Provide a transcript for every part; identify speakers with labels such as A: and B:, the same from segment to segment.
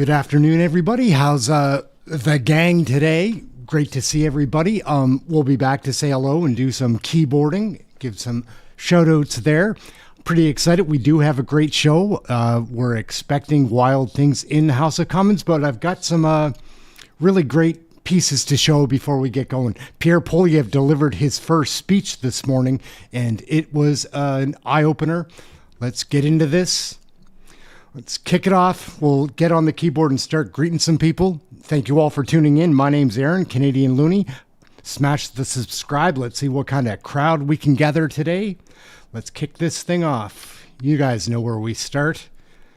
A: Good afternoon, everybody. How's the gang today? Great to see everybody. We'll be back to say hello and do some keyboarding, give some shout outs there. Pretty excited. We do have a great show. We're expecting wild things in the House of Commons, but I've got some really great pieces to show before we get going. Pierre Poilievre delivered his first speech this morning, and it was an eye-opener. Let's get into this. Let's kick it off. We'll get on the keyboard and start greeting some people. Thank you all for tuning in. My name's Aaron, Canadian Looney. Smash the subscribe. Let's see what kind of crowd we can gather today. Let's kick this thing off. You guys know where we start.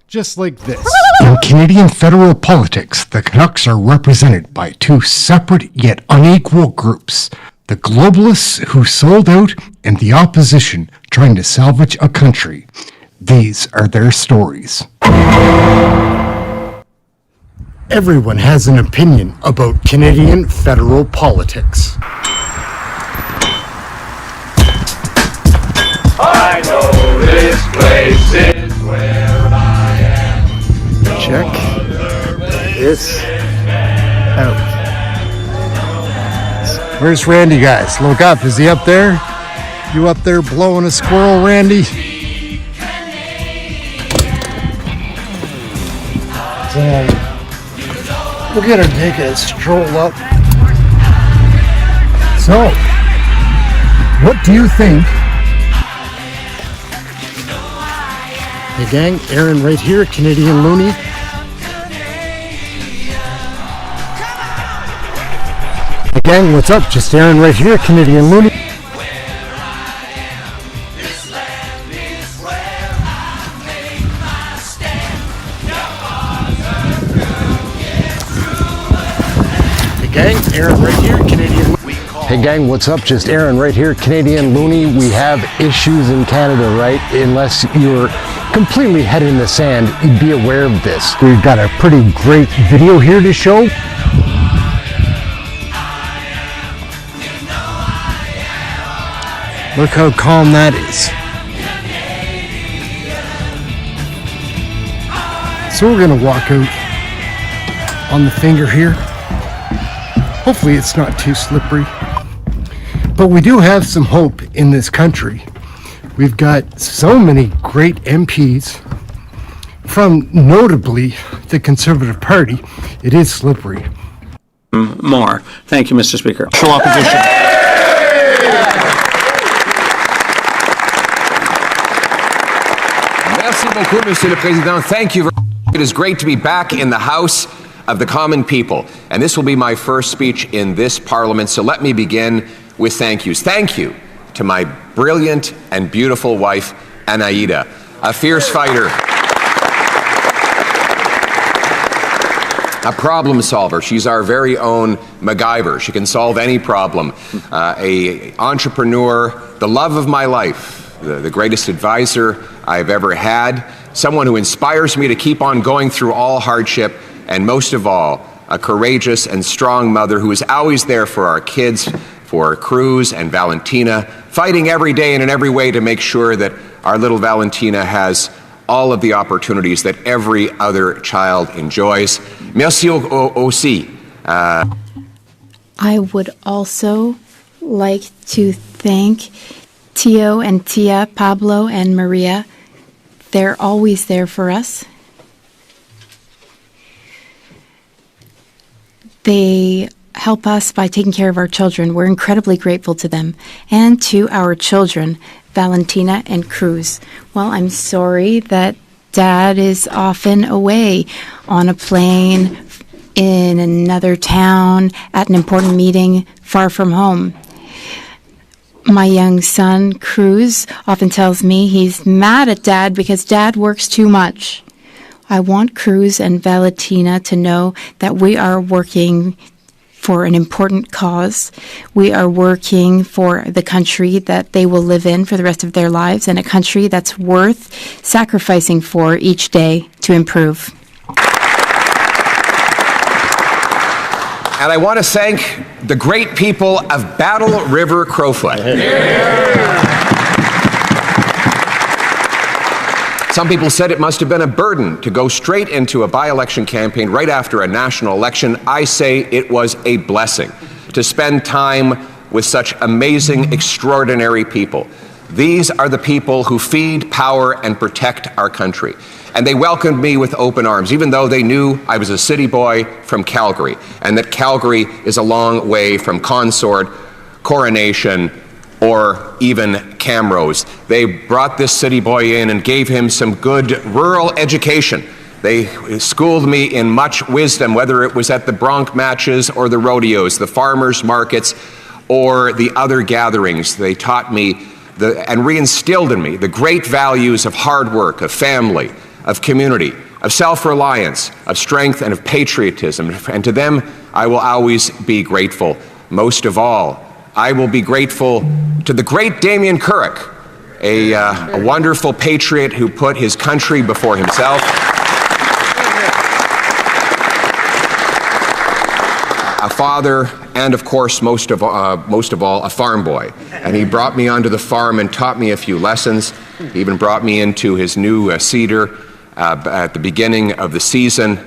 A: Just like this. In Canadian federal politics, the Canucks are represented by two separate yet unequal groups. The globalists who sold out and the opposition trying to salvage a country. These are their stories. Everyone has an opinion about Canadian federal politics.
B: I know this place is where I am. No
A: Check this out. Where's Randy, guys? Look up. Is he up there? You up there blowing a squirrel, Randy? We're gonna take a stroll up. So, what do you think? Hey gang, Aaron right here, Canadian Looney. Hey gang, what's up? Just Aaron right here, Canadian Looney. Gang, Aaron right here, Canadian Looney. Hey gang, what's up? Just Aaron right here, Canadian Looney. We have issues in Canada, right? Unless you're completely head in the sand, be aware of this. We've got a pretty great video here to show. Look how calm that is. So we're gonna walk out on the finger here. Hopefully it's not too slippery. But we do have some hope in this country. We've got so many great MPs from notably the Conservative Party. It is slippery.
C: More. Thank you, Mr. Speaker.
A: Show opposition.
D: Merci beaucoup, Monsieur le Président. Thank you. It is great to be back in the House of the common people, and this will be my first speech in this Parliament, so let me begin with thank yous. Thank you to my brilliant and beautiful wife, Anaïda, a fierce fighter, a problem solver. She's our very own MacGyver. She can solve any problem. A entrepreneur, the love of my life, the greatest advisor I've ever had, someone who inspires me to keep on going through all hardship, and most of all, a courageous and strong mother who is always there for our kids, for Cruz and Valentina, fighting every day and in every way to make sure that our little Valentina has all of the opportunities that every other child enjoys. Merci aussi.
E: I would also like to thank Tio and Tia, Pablo and Maria. They're always there for us. They help us by taking care of our children. We're incredibly grateful to them. And to our children, Valentina and Cruz. Well, I'm sorry that Dad is often away on a plane, in another town, at an important meeting, far from home. My young son, Cruz, often tells me he's mad at Dad because Dad works too much. I want Cruz and Valentina to know that we are working for an important cause. We are working for the country that they will live in for the rest of their lives, and a country that's worth sacrificing for each day to improve.
D: And I want to thank the great people of Battle River Crowfoot. Some people said it must have been a burden to go straight into a by-election campaign right after a national election. I say it was a blessing to spend time with such amazing, extraordinary people. These are the people who feed, power, and protect our country. And they welcomed me with open arms, even though they knew I was a city boy from Calgary, and that Calgary is a long way from Consort, Coronation, or even Camrose. They brought this city boy in and gave him some good rural education. They schooled me in much wisdom, whether it was at the bronc matches or the rodeos, the farmers markets, or the other gatherings. They taught me and reinstilled in me the great values of hard work, of family, of community, of self-reliance, of strength, and of patriotism. And to them, I will always be grateful. Most of all, I will be grateful to the great Damien Couric, a wonderful patriot who put his country before himself. A father, and of course, most of all, a farm boy. And he brought me onto the farm and taught me a few lessons. He even brought me into his new cedar at the beginning of the season.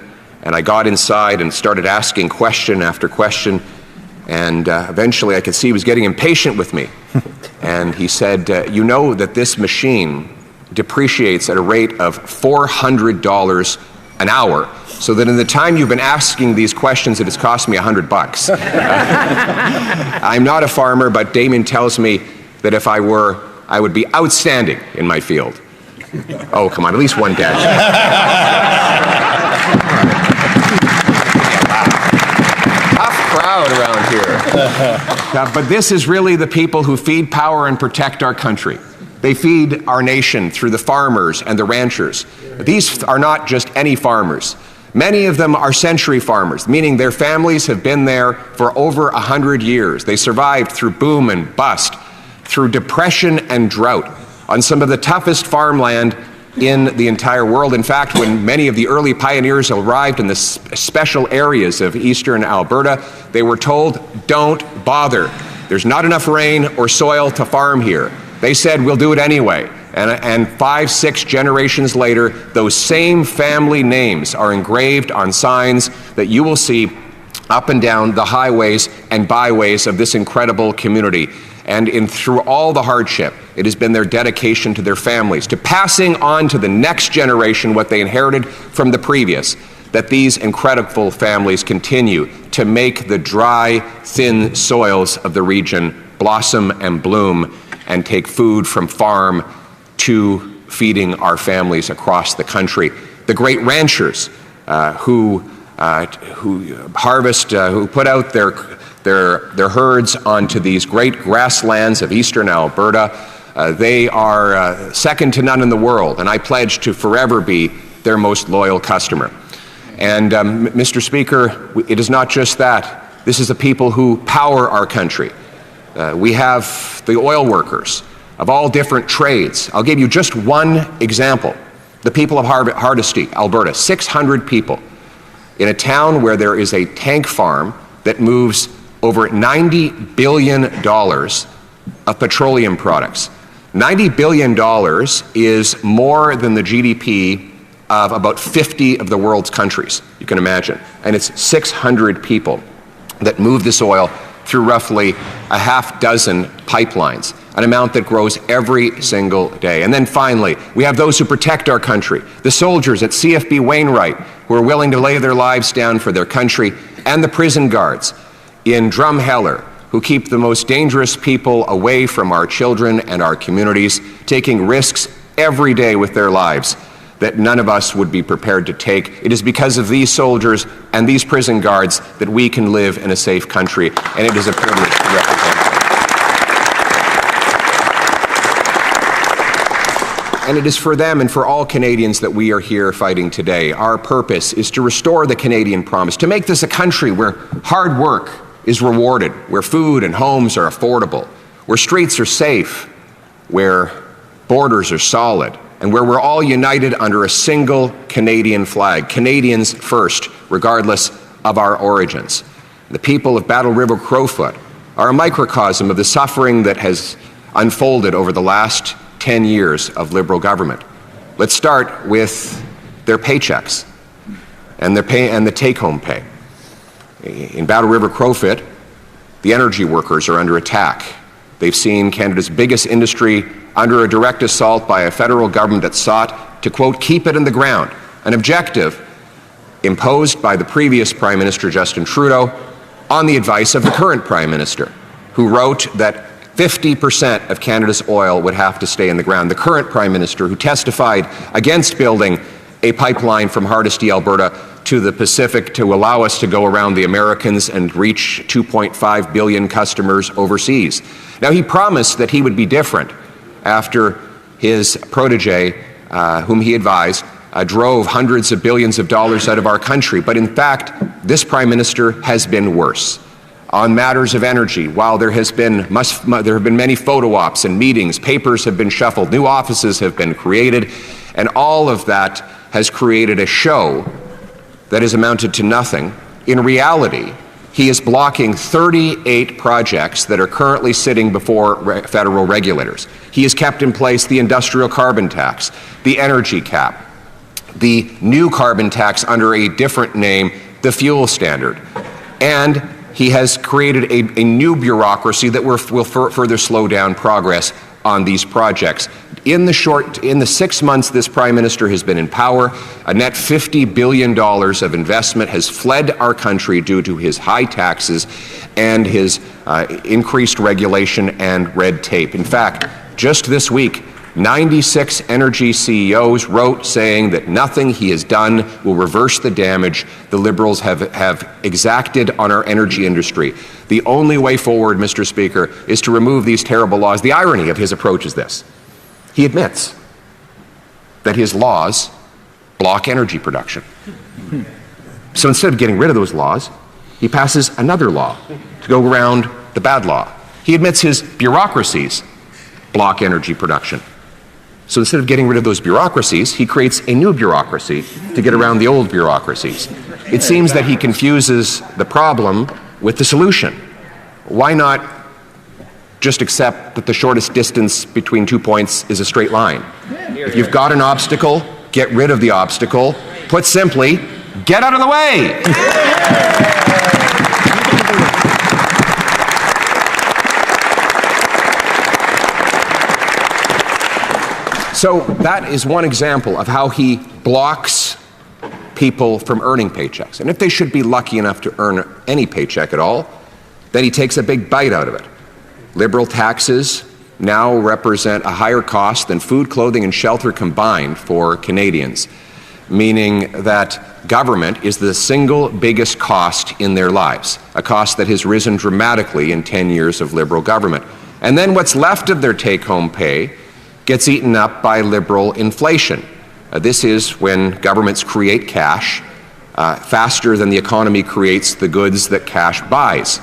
D: And I got inside and started asking question after question. And eventually I could see he was getting impatient with me. And he said, you know that this machine depreciates at a rate of $400 an hour, so that in the time you've been asking these questions, it has cost me $100. I'm not a farmer, but Damien tells me that if I were, I would be outstanding in my field. Oh, come on, at least one dad. Tough crowd around here. But this is really the people who feed, power, and protect our country. They feed our nation through the farmers and the ranchers. These are not just any farmers. Many of them are century farmers, meaning their families have been there for over 100 years. They survived through boom and bust, through depression and drought, on some of the toughest farmland in the entire world. In fact, when many of the early pioneers arrived in the special areas of eastern Alberta, they were told, don't bother. There's not enough rain or soil to farm here. They said, we'll do it anyway. And 5-6 generations later, those same family names are engraved on signs that you will see up and down the highways and byways of this incredible community. And through all the hardship, it has been their dedication to their families, to passing on to the next generation what they inherited from the previous, that these incredible families continue to make the dry, thin soils of the region blossom and bloom and take food from farm to feeding our families across the country. The great ranchers who harvest, who put out their herds onto these great grasslands of eastern Alberta, they are second to none in the world, and I pledge to forever be their most loyal customer. And Mr. Speaker, it is not just that. This is the people who power our country. We have the oil workers of all different trades. I'll give you just one example. The people of Hardisty, Alberta, 600 people in a town where there is a tank farm that moves over $90 billion of petroleum products. $90 billion is more than the GDP of about 50 of the world's countries, you can imagine. And it's 600 people that move this oil through roughly a half dozen pipelines, an amount that grows every single day. And then finally, we have those who protect our country, the soldiers at CFB Wainwright who are willing to lay their lives down for their country, and the prison guards in Drumheller who keep the most dangerous people away from our children and our communities, taking risks every day with their lives that none of us would be prepared to take. It is because of these soldiers and these prison guards that we can live in a safe country, and it is a privilege to represent them. And it is for them and for all Canadians that we are here fighting today. Our purpose is to restore the Canadian promise, to make this a country where hard work is rewarded, where food and homes are affordable, where streets are safe, where borders are solid, and where we're all united under a single Canadian flag, Canadians first, regardless of our origins. The people of Battle River Crowfoot are a microcosm of the suffering that has unfolded over the last 10 years of Liberal government. Let's start with their paychecks and the take-home pay. In Battle River Crowfoot, the energy workers are under attack. They've seen Canada's biggest industry under a direct assault by a federal government that sought to, quote, keep it in the ground, an objective imposed by the previous Prime Minister Justin Trudeau on the advice of the current Prime Minister, who wrote that 50% of Canada's oil would have to stay in the ground. The current Prime Minister, who testified against building a pipeline from Hardisty, Alberta, to the Pacific to allow us to go around the Americans and reach 2.5 billion customers overseas. Now, he promised that he would be different after his protege, whom he advised, drove hundreds of billions of dollars out of our country. But in fact, this Prime Minister has been worse. On matters of energy, while there have been many photo ops and meetings, papers have been shuffled, new offices have been created, and all of that has created a show that has amounted to nothing. In reality, he is blocking 38 projects that are currently sitting before federal regulators. He has kept in place the industrial carbon tax, the energy cap, the new carbon tax under a different name, the fuel standard, and he has created a new bureaucracy that will further slow down progress on these projects. In the 6 months this Prime Minister has been in power, a net $50 billion of investment has fled our country due to his high taxes and his increased regulation and red tape. In fact, just this week, 96 energy CEOs wrote saying that nothing he has done will reverse the damage the Liberals have exacted on our energy industry. The only way forward, Mr. Speaker, is to remove these terrible laws. The irony of his approach is this. He admits that his laws block energy production. So instead of getting rid of those laws, he passes another law to go around the bad law. He admits his bureaucracies block energy production. So instead of getting rid of those bureaucracies, he creates a new bureaucracy to get around the old bureaucracies. It seems that he confuses the problem with the solution. Why not just accept that the shortest distance between 2 points is a straight line? If you've got an obstacle, get rid of the obstacle. Put simply, get out of the way. So that is one example of how he blocks people from earning paychecks. And if they should be lucky enough to earn any paycheck at all, then he takes a big bite out of it. Liberal taxes now represent a higher cost than food, clothing, and shelter combined for Canadians, meaning that government is the single biggest cost in their lives, a cost that has risen dramatically in 10 years of Liberal government. And then what's left of their take-home pay gets eaten up by Liberal inflation. This is when governments create cash faster than the economy creates the goods that cash buys.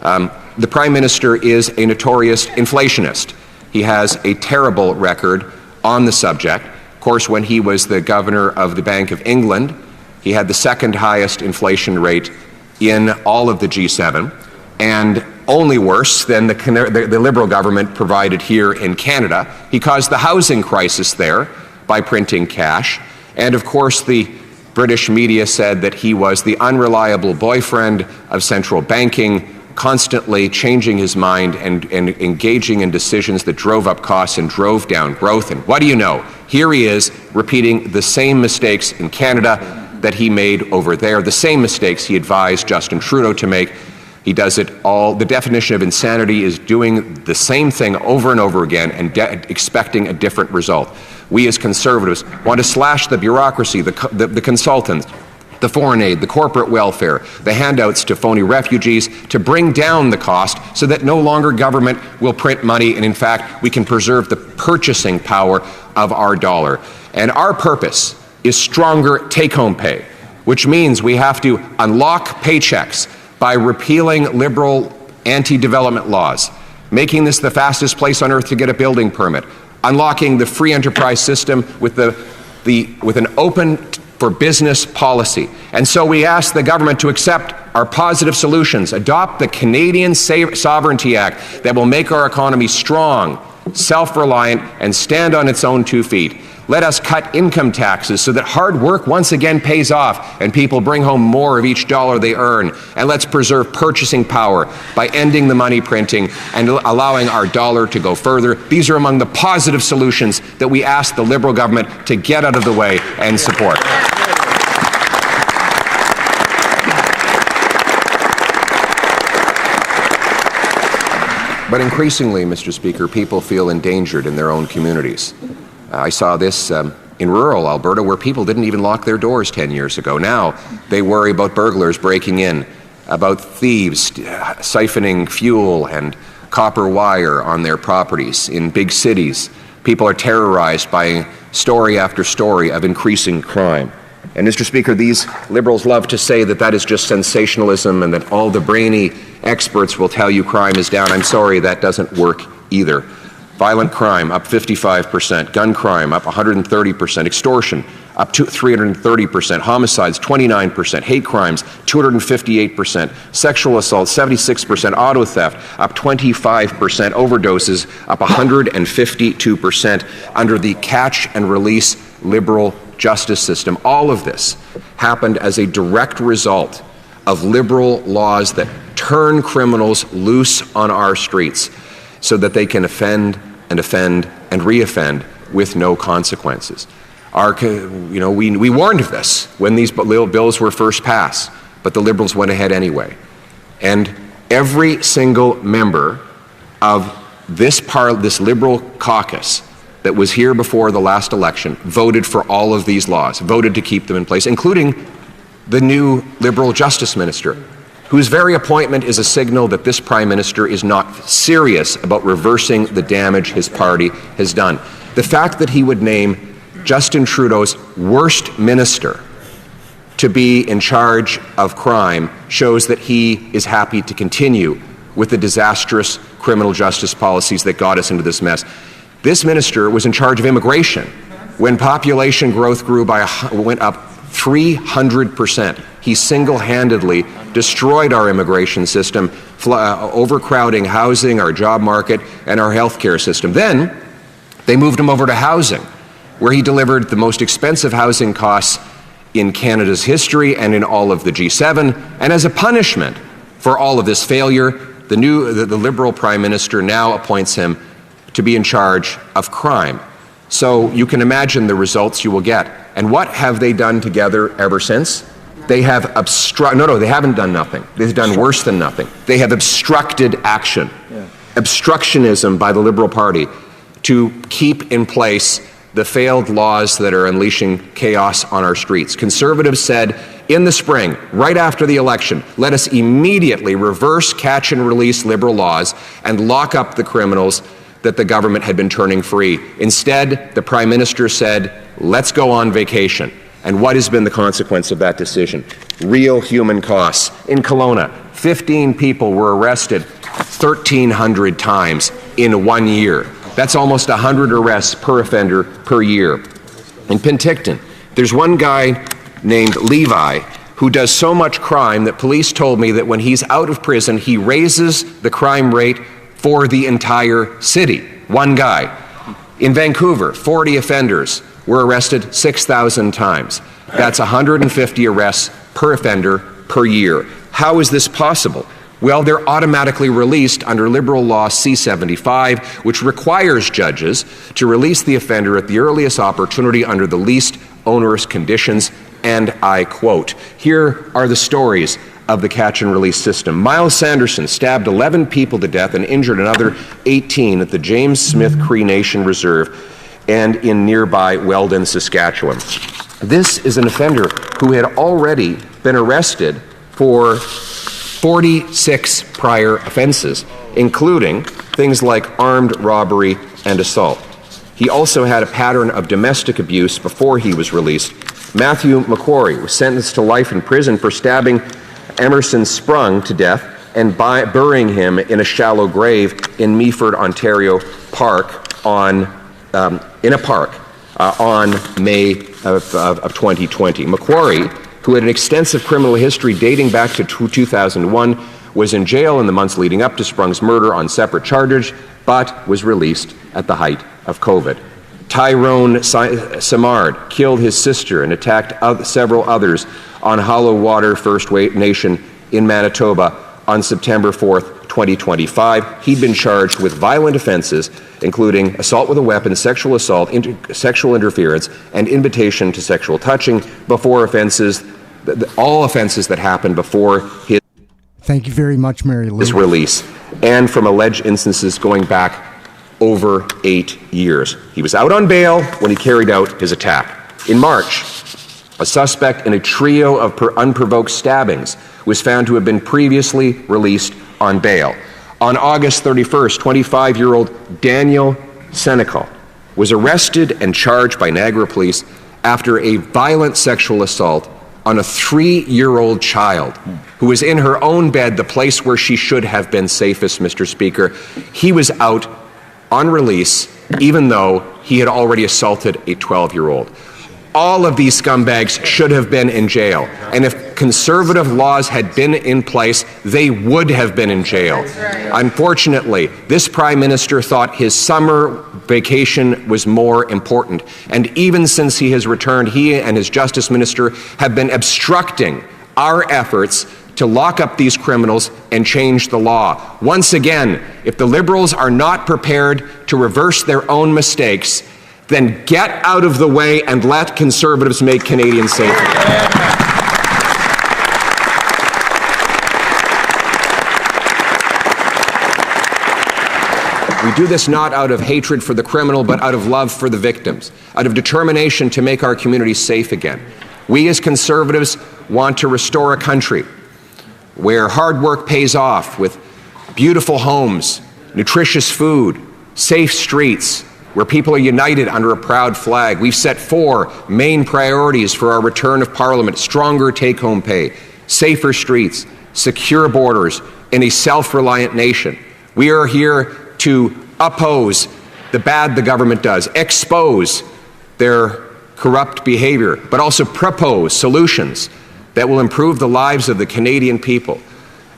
D: The Prime Minister is a notorious inflationist. He has a terrible record on the subject. Of course, when he was the governor of the Bank of England, he had the second highest inflation rate in all of the G7, and only worse than the Liberal government provided here in Canada. He caused the housing crisis there by printing cash. And of course, the British media said that he was the unreliable boyfriend of central banking, constantly changing his mind and engaging in decisions that drove up costs and drove down growth. And what do you know? Here he is repeating the same mistakes in Canada that he made over there, the same mistakes he advised Justin Trudeau to make. He does it all. The definition of insanity is doing the same thing over and over again and expecting a different result. We as Conservatives want to slash the bureaucracy, the consultants, the foreign aid, the corporate welfare, the handouts to phony refugees, to bring down the cost so that no longer government will print money, and in fact, we can preserve the purchasing power of our dollar. And our purpose is stronger take-home pay, which means we have to unlock paychecks by repealing Liberal anti-development laws, making this the fastest place on earth to get a building permit, unlocking the free enterprise system with an open for business policy. And so we ask the government to accept our positive solutions, adopt the Canadian Sovereignty Act that will make our economy strong, self-reliant, and stand on its own 2 feet. Let us cut income taxes so that hard work once again pays off and people bring home more of each dollar they earn. And let's preserve purchasing power by ending the money printing and allowing our dollar to go further. These are among the positive solutions that we ask the Liberal government to get out of the way and support. But increasingly, Mr. Speaker, people feel endangered in their own communities. I saw this in rural Alberta where people didn't even lock their doors 10 years ago. Now they worry about burglars breaking in, about thieves siphoning fuel and copper wire on their properties. In big cities, people are terrorized by story after story of increasing crime. And Mr. Speaker, these Liberals love to say that that is just sensationalism and that all the brainy experts will tell you crime is down. I'm sorry, that doesn't work either. Violent crime up 55%, gun crime up 130%, extortion up to 330%, homicides 29%, hate crimes 258%, sexual assault 76%, auto theft up 25%, overdoses up 152% under the catch and release Liberal justice system. All of this happened as a direct result of Liberal laws that turn criminals loose on our streets so that they can offend and offend and reoffend with no consequences. We warned of this when these bills were first passed, but the Liberals went ahead anyway. And every single member of this Liberal caucus that was here before the last election voted for all of these laws, voted to keep them in place, including the new Liberal Justice Minister, whose very appointment is a signal that this Prime Minister is not serious about reversing the damage his party has done. The fact that he would name Justin Trudeau's worst minister to be in charge of crime shows that he is happy to continue with the disastrous criminal justice policies that got us into this mess. This minister was in charge of immigration when population growth went up 300%. He single-handedly destroyed our immigration system, overcrowding housing, our job market, and our healthcare system. Then they moved him over to housing, where he delivered the most expensive housing costs in Canada's history and in all of the G7. And as a punishment for all of this failure, the Liberal Prime Minister now appoints him to be in charge of crime. So you can imagine the results you will get. And what have they done together ever since? They have they haven't done nothing. They've done worse than nothing. They have obstructed action. Obstructionism by the Liberal Party to keep in place the failed laws that are unleashing chaos on our streets. Conservatives said in the spring, right after the election, let us immediately reverse catch and release Liberal laws and lock up the criminals that the government had been turning free. Instead, the Prime Minister said, let's go on vacation. And what has been the consequence of that decision? Real human costs. In Kelowna, 15 people were arrested 1,300 times in 1 year. That's almost 100 arrests per offender per year. In Penticton, there's one guy named Levi who does so much crime that police told me that when he's out of prison, he raises the crime rate for the entire city. One guy. In Vancouver, 40 offenders were arrested 6,000 times. That's 150 arrests per offender per year. How is this possible? Well, they're automatically released under Liberal Law C-75, which requires judges to release the offender at the earliest opportunity under the least onerous conditions, and I quote. Here are the stories of the catch and release system. Miles Sanderson stabbed 11 people to death and injured another 18 at the James Smith Cree Nation Reserve and in nearby Weldon, Saskatchewan. This is an offender who had already been arrested for 46 prior offenses, including things like armed robbery and assault. He also had a pattern of domestic abuse before he was released. Matthew McQuarrie was sentenced to life in prison for stabbing Emerson Sprung to death and burying him in a shallow grave in Meaford, Ontario in a park on May of 2020. McQuarrie, who had an extensive criminal history dating back to 2001, was in jail in the months leading up to Sprung's murder on separate charges, but was released at the height of COVID. Tyrone Samard killed his sister and attacked several others on Hollow Water First Nation in Manitoba on September 4th, 2025. He'd been charged with violent offenses, including assault with a weapon, sexual assault, sexual interference, and invitation to sexual touching before offenses, all offenses that happened before his
A: Thank you very much, Mary Lou.
D: release, and from alleged instances going back over 8 years. He was out on bail when he carried out his attack. In March, a suspect in a trio of unprovoked stabbings was found to have been previously released on bail. On August 31st, 25-year-old Daniel Senecal was arrested and charged by Niagara Police after a violent sexual assault on a 3-year-old child who was in her own bed, the place where she should have been safest, Mr. Speaker. He was out on release, even though he had already assaulted a 12-year-old. All of these scumbags should have been in jail. And if conservative laws had been in place, they would have been in jail. Unfortunately, this Prime Minister thought his summer vacation was more important. And even since he has returned, he and his Justice Minister have been obstructing our efforts to lock up these criminals and change the law. Once again, if the Liberals are not prepared to reverse their own mistakes, then get out of the way and let Conservatives make Canadians safe again. We do this not out of hatred for the criminal, but out of love for the victims, out of determination to make our communities safe again. We as Conservatives want to restore a country where hard work pays off with beautiful homes, nutritious food, safe streets, where people are united under a proud flag. We've set 4 main priorities for our return of Parliament: stronger take-home pay, safer streets, secure borders, and a self-reliant nation. We are here to oppose the bad the government does, expose their corrupt behavior, but also propose solutions that will improve the lives of the Canadian people.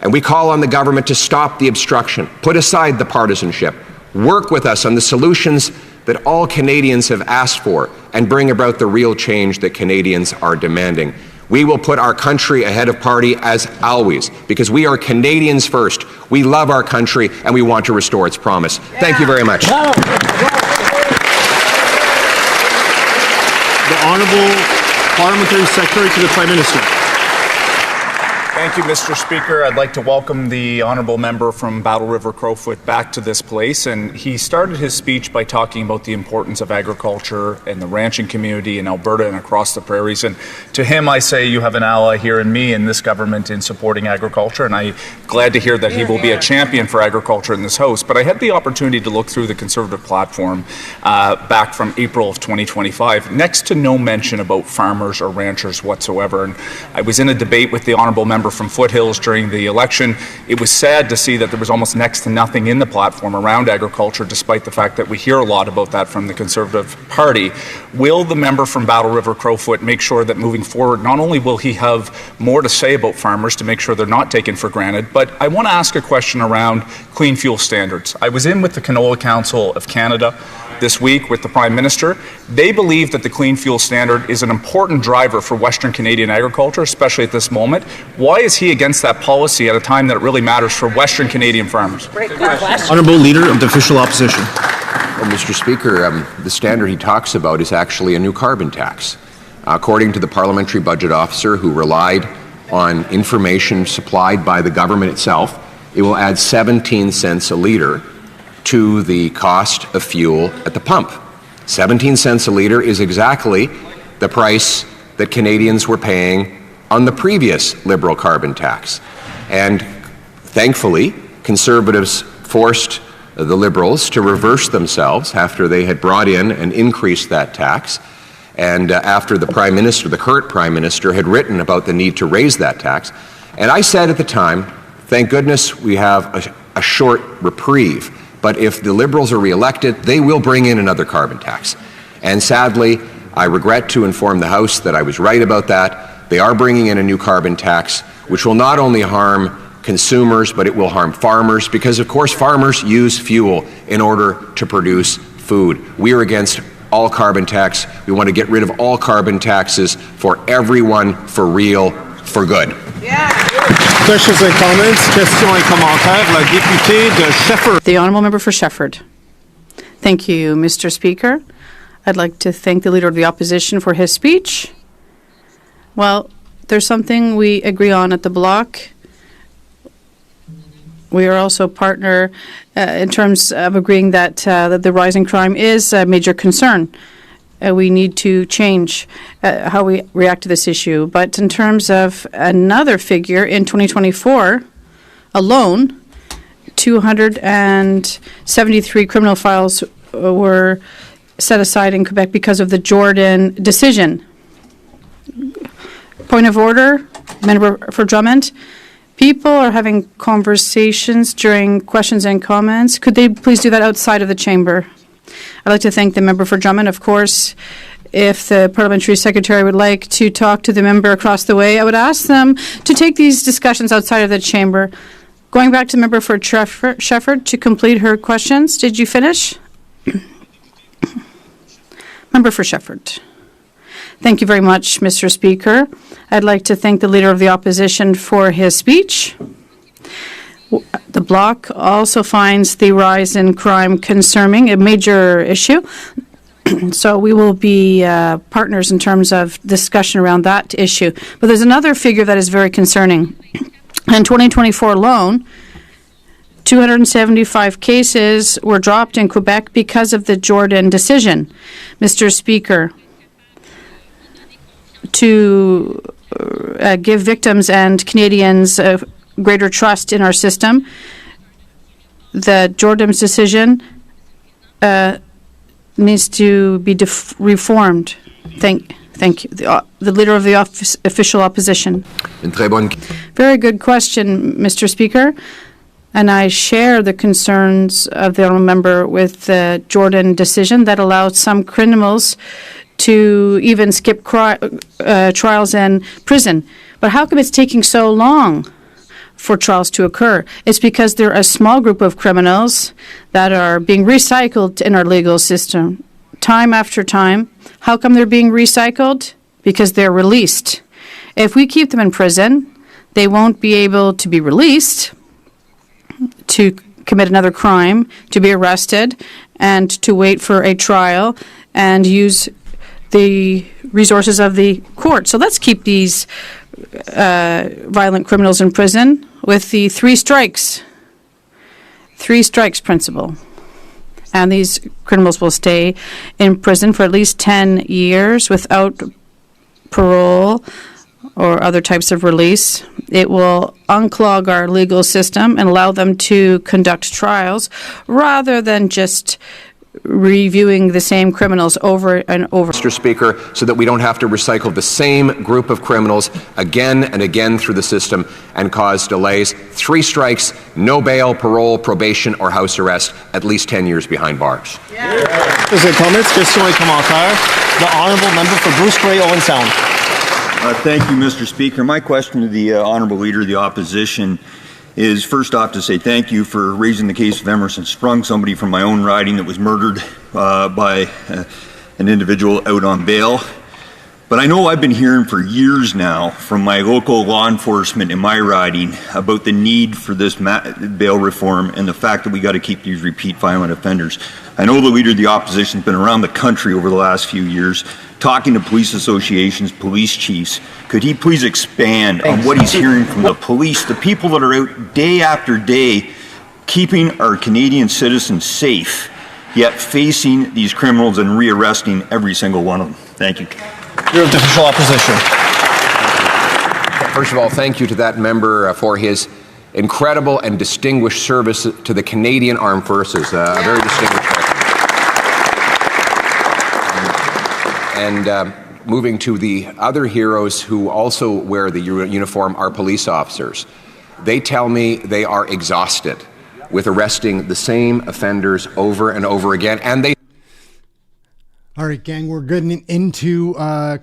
D: And we call on the government to stop the obstruction, put aside the partisanship, work with us on the solutions that all Canadians have asked for, and bring about the real change that Canadians are demanding. We will put our country ahead of party as always, because we are Canadians first. We love our country and we want to restore its promise. Thank you very much.
F: The Honourable Parliamentary Secretary to the Prime Minister.
G: Thank you, Mr. Speaker. I'd like to welcome the honourable member from Battle River Crowfoot back to this place. And he started his speech by talking about the importance of agriculture and the ranching community in Alberta and across the prairies. And to him, I say you have an ally here in me and this government in supporting agriculture. And I'm glad to hear that he will be a champion for agriculture in this House. But I had the opportunity to look through the Conservative platform back from April of 2025. Next to no mention about farmers or ranchers whatsoever. And I was in a debate with the honourable member from Foothills during the election. It was sad to see that there was almost next to nothing in the platform around agriculture, despite the fact that we hear a lot about that from the Conservative Party. Will the member from Battle River Crowfoot make sure that moving forward, not only will he have more to say about farmers to make sure they're not taken for granted, but I want to ask a question around clean fuel standards. I was in with the Canola Council of Canada this week with the Prime Minister. They believe that the clean fuel standard is an important driver for Western Canadian agriculture, especially at this moment. Why is he against that policy at a time that it really matters for Western Canadian farmers?
F: Great question. Honourable Leader of the Official Opposition.
D: Well, Mr. Speaker, the standard he talks about is actually a new carbon tax. According to the Parliamentary Budget Officer, who relied on information supplied by the government itself, it will add 17 cents a litre to the cost of fuel at the pump. 17 cents a litre is exactly the price that Canadians were paying on the previous Liberal carbon tax. And thankfully, Conservatives forced the Liberals to reverse themselves after they had brought in and increased that tax, and after the Prime Minister, the current Prime Minister, had written about the need to raise that tax. And I said at the time, thank goodness we have a short reprieve. But if the Liberals are re-elected, they will bring in another carbon tax. And sadly, I regret to inform the House that I was right about that. They are bringing in a new carbon tax, which will not only harm consumers, but it will harm farmers, because of course farmers use fuel in order to produce food. We are against all carbon tax. We want to get rid of all carbon taxes for everyone, for real, for good.
F: Questions and comments? Questions et commentaires. La députée de Shefford.
H: The Honourable Member for Shefford. Thank you, Mr. Speaker. I'd like to thank the Leader of the Opposition for his speech. Well, there's something we agree on at the Bloc. We are also a partner in terms of agreeing that the rising crime is a major concern. We need to change how we react to this issue. But in terms of another figure, in 2024 alone, 273 criminal files were set aside in Quebec because of the Jordan decision. Point of order, Member for Drummond. People are having conversations during questions and comments. Could they please do that outside of the chamber? I'd like to thank the member for Drummond. Of course, if the parliamentary secretary would like to talk to the member across the way, I would ask them to take these discussions outside of the chamber. Going back to the member for Shefford to complete her questions. Did you finish? Member for Shefford. Thank you very much, Mr. Speaker. I'd like to thank the Leader of the Opposition for his speech. The Bloc also finds the rise in crime concerning, a major issue. So we will be partners in terms of discussion around that issue. But there's another figure that is very concerning. In 2024 alone, 275 cases were dropped in Quebec because of the Jordan decision. Mr. Speaker, to give victims and Canadians greater trust in our system, the Jordan's decision needs to be reformed. Thank you. The Leader of the Official Opposition. Very good question, Mr. Speaker. And I share the concerns of the honourable member with the Jordan decision that allowed some criminals to even skip trials in prison. But how come it's taking so long for trials to occur? It's because there are a small group of criminals that are being recycled in our legal system time after time. How come they're being recycled? Because they're released. If we keep them in prison, they won't be able to be released to commit another crime, to be arrested, and to wait for a trial and use the resources of the court. So let's keep these violent criminals in prison with the three strikes principle. And these criminals will stay in prison for at least 10 years without parole or other types of release. It will unclog our legal system and allow them to conduct trials rather than just reviewing the same criminals over and over.
D: Mr. Speaker, so that we don't have to recycle the same group of criminals again and again through the system and cause delays. 3 strikes, no bail, parole, probation, or house arrest, at least 10 years behind bars.
F: Questions and comments? Questions et commentaires. The Honourable Member for Bruce Grey, Owen Sound.
I: Thank you, Mr. Speaker. My question to the Honourable Leader of the Opposition is first off to say thank you for raising the case of Emerson Sprung, somebody from my own riding that was murdered by an individual out on bail. But I know I've been hearing for years now from my local law enforcement in my riding about the need for this bail reform and the fact that we got to keep these repeat violent offenders. I know the Leader of the Opposition has been around the country over the last few years talking to police associations, police chiefs. Could he please expand on what he's hearing from the police, the people that are out day after day keeping our Canadian citizens safe, yet facing these criminals and rearresting every single one of them? Thank you.
F: Leader of the Official Opposition.
D: First of all, thank you to that member for his incredible and distinguished service to the Canadian Armed Forces. A very distinguished record. And moving to the other heroes who also wear the uniform are police officers. They tell me they are exhausted with arresting the same offenders over and over again, and they...
A: All right, gang, we're getting into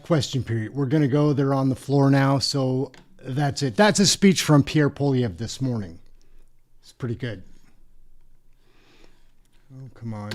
A: question period. We're going to go. They're on the floor now, so that's it. That's a speech from Pierre Poilievre this morning. It's pretty good. Oh, come on.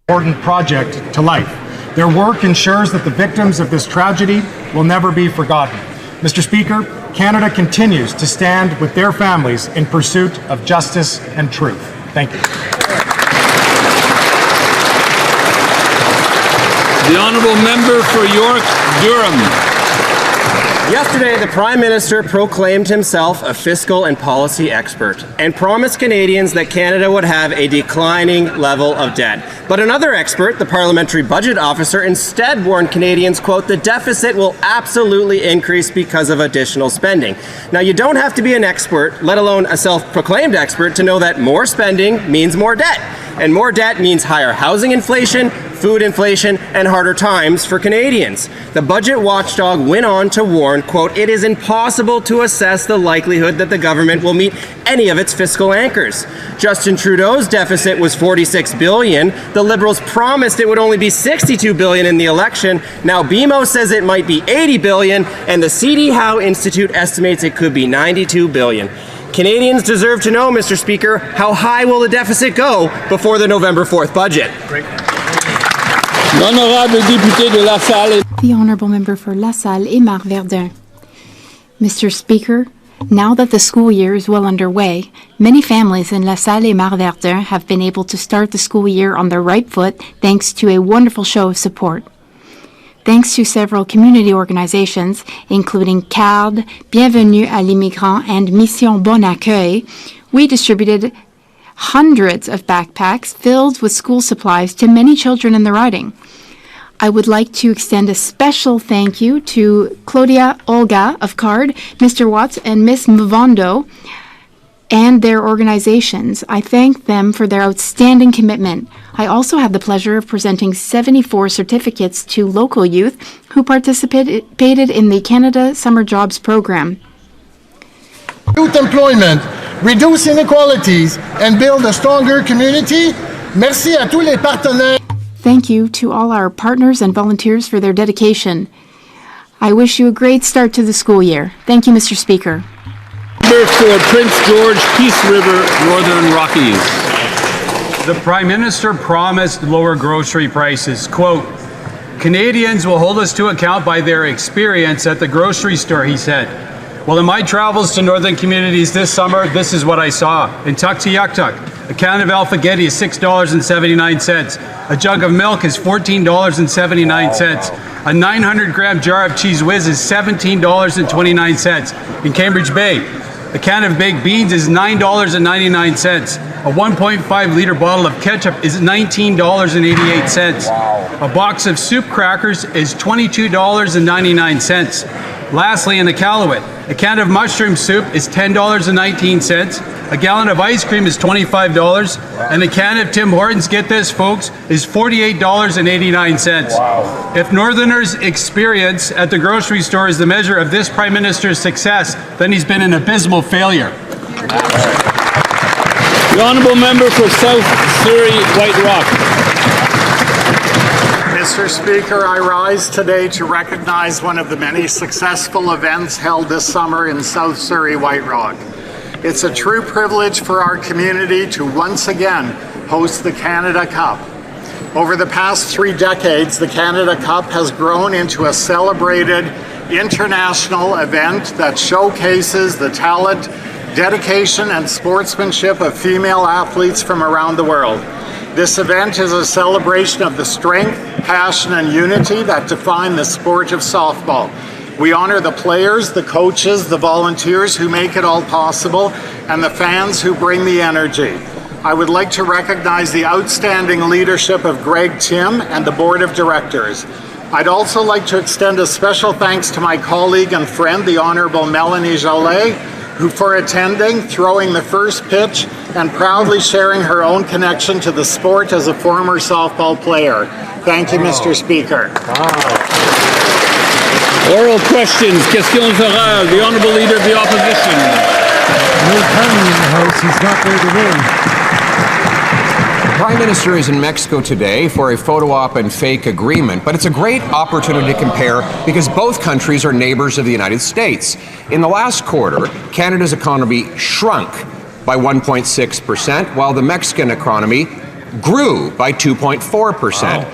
J: important project to life. Their work ensures that the victims of this tragedy will never be forgotten. Mr. Speaker, Canada continues to stand with their families in pursuit of justice and truth. Thank you.
C: The honourable member for York Durham.
K: Yesterday, the Prime Minister proclaimed himself a fiscal and policy expert and promised Canadians that Canada would have a declining level of debt. But another expert, the Parliamentary Budget Officer, instead warned Canadians, quote, the deficit will absolutely increase because of additional spending. Now, you don't have to be an expert, let alone a self-proclaimed expert, to know that more spending means more debt. And more debt means higher housing inflation, food inflation, and harder times for Canadians. The budget watchdog went on to warn, quote, it is impossible to assess the likelihood that the government will meet any of its fiscal anchors. Justin Trudeau's deficit was $46 billion. The Liberals promised it would only be $62 billion in the election. Now BMO says it might be $80 billion, and the C.D. Howe Institute estimates it could be $92 billion. Canadians deserve to know, Mr. Speaker, how high will the deficit go before the November 4th budget?
E: The Honourable Member for La Salle et Marc-Verdun. Mr. Speaker, now that the school year is well underway, many families in La Salle et Marc-Verdun have been able to start the school year on the right foot thanks to a wonderful show of support. Thanks to several community organizations, including CARD, Bienvenue à l'Immigrant, and Mission Bon Accueil, we distributed hundreds of backpacks filled with school supplies to many children in the riding. I would like to extend a special thank you to Claudia Olga of CARD, Mr. Watts, and Ms. Mvondo, and their organizations. I thank them for their outstanding commitment. I also had the pleasure of presenting 74 certificates to local youth who participated in the Canada Summer Jobs Program.
L: Youth employment, reduce inequalities, and build a stronger community. Merci à tous les partenaires.
E: Thank you to all our partners and volunteers for their dedication. I wish you a great start to the school year. Thank you, Mr. Speaker.
C: For Prince George, Peace River, Northern Rockies.
M: The Prime Minister promised lower grocery prices. Quote, Canadians will hold us to account by their experience at the grocery store, he said. Well, in my travels to northern communities this summer, this is what I saw. In Tuktoyaktuk, a can of Alphagetti is $6.79. A jug of milk is $14.79. A 900-gram jar of Cheese Whiz is $17.29. In Cambridge Bay, a can of baked beans is $9.99. A 1.5-liter bottle of ketchup is $19.88. A box of soup crackers is $22.99. Lastly, in the Iqaluit, a can of mushroom soup is $10.19. A gallon of ice cream is $25, and a can of Tim Hortons, get this folks, is $48.89. If Northerners' experience at the grocery store is the measure of this Prime Minister's success, then he's been an abysmal failure.
C: The Honourable Member for South Surrey, White Rock.
N: Mr. Speaker, I rise today to recognize one of the many successful events held this summer in South Surrey, White Rock. It's a true privilege for our community to once again host the Canada Cup. Over the past 3 decades, the Canada Cup has grown into a celebrated international event that showcases the talent, dedication, and sportsmanship of female athletes from around the world. This event is a celebration of the strength, passion, and unity that define the sport of softball. We honor the players, the coaches, the volunteers who make it all possible, and the fans who bring the energy. I would like to recognize the outstanding leadership of Greg Tim and the Board of Directors. I'd also like to extend a special thanks to my colleague and friend, the Honourable Melanie Jallet, who for attending, throwing the first pitch, and proudly sharing her own connection to the sport as a former softball player. Thank you, Mr. Speaker.
C: Oral questions, questions orales. The Honourable Leader of the Opposition.
A: No Carney in the House. He's not there today.
D: The Prime Minister is in Mexico today for a photo op and fake agreement, but it's a great opportunity to compare because both countries are neighbors of the United States. In the last quarter, Canada's economy shrunk by 1.6%, while the Mexican economy grew by 2.4%.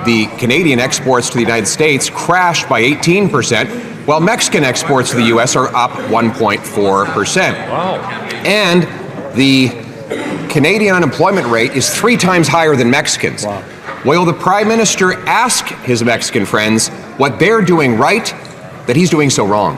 D: The Canadian exports to the United States crashed by 18%, while Mexican exports to the U.S. are up 1.4%. Wow. And the Canadian unemployment rate is 3 times higher than Mexicans. Wow. Will the Prime Minister ask his Mexican friends what they're doing right that he's doing so wrong?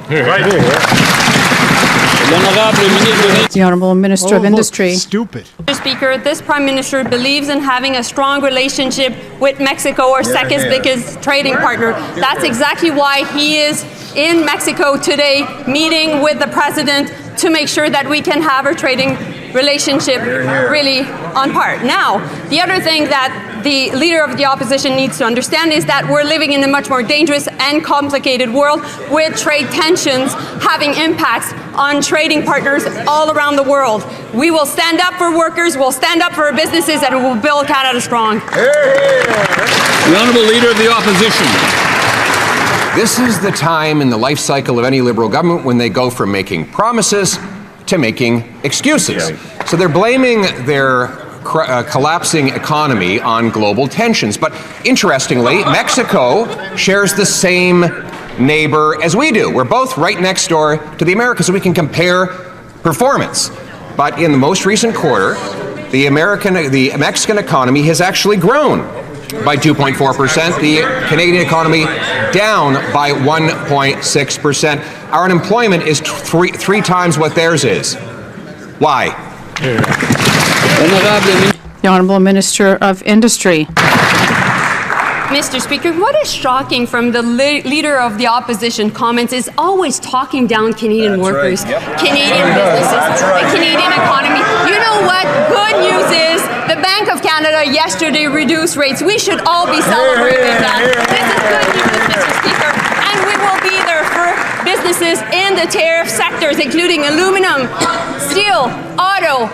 H: The Honourable Minister of Industry.
A: Stupid.
O: Mr. Speaker, this Prime Minister believes in having a strong relationship with Mexico, our second biggest trading partner. That's exactly why he is in Mexico today, meeting with the President to make sure that we can have our trading relationship really on par. Now, the other thing that the Leader of the Opposition needs to understand is that we're living in a much more dangerous and complicated world with trade tensions having impacts on trading partners all around the world. We will stand up for workers, we'll stand up for our businesses, and we will build Canada strong.
C: The Honourable Leader of the Opposition.
D: This is the time in the life cycle of any Liberal government when they go from making promises to making excuses. So they're blaming their collapsing economy on global tensions. But interestingly, Mexico shares the same neighbor as we do. We're both right next door to the Americas, so we can compare performance. But in the most recent quarter, the Mexican economy has actually grown by 2.4%. The Canadian economy down by 1.6%. Our unemployment is three times what theirs is. Why?
H: The Honourable Minister of Industry.
O: Mr. Speaker, what is shocking from the Leader of the Opposition comments is always talking down Canadian workers, Canadian businesses, the Canadian economy. You know what? Good news is the Bank of Canada yesterday reduced rates. We should all be celebrating that. This is good news, Mr. Speaker. And we will be there for businesses in the tariff sectors, including aluminum, steel, auto,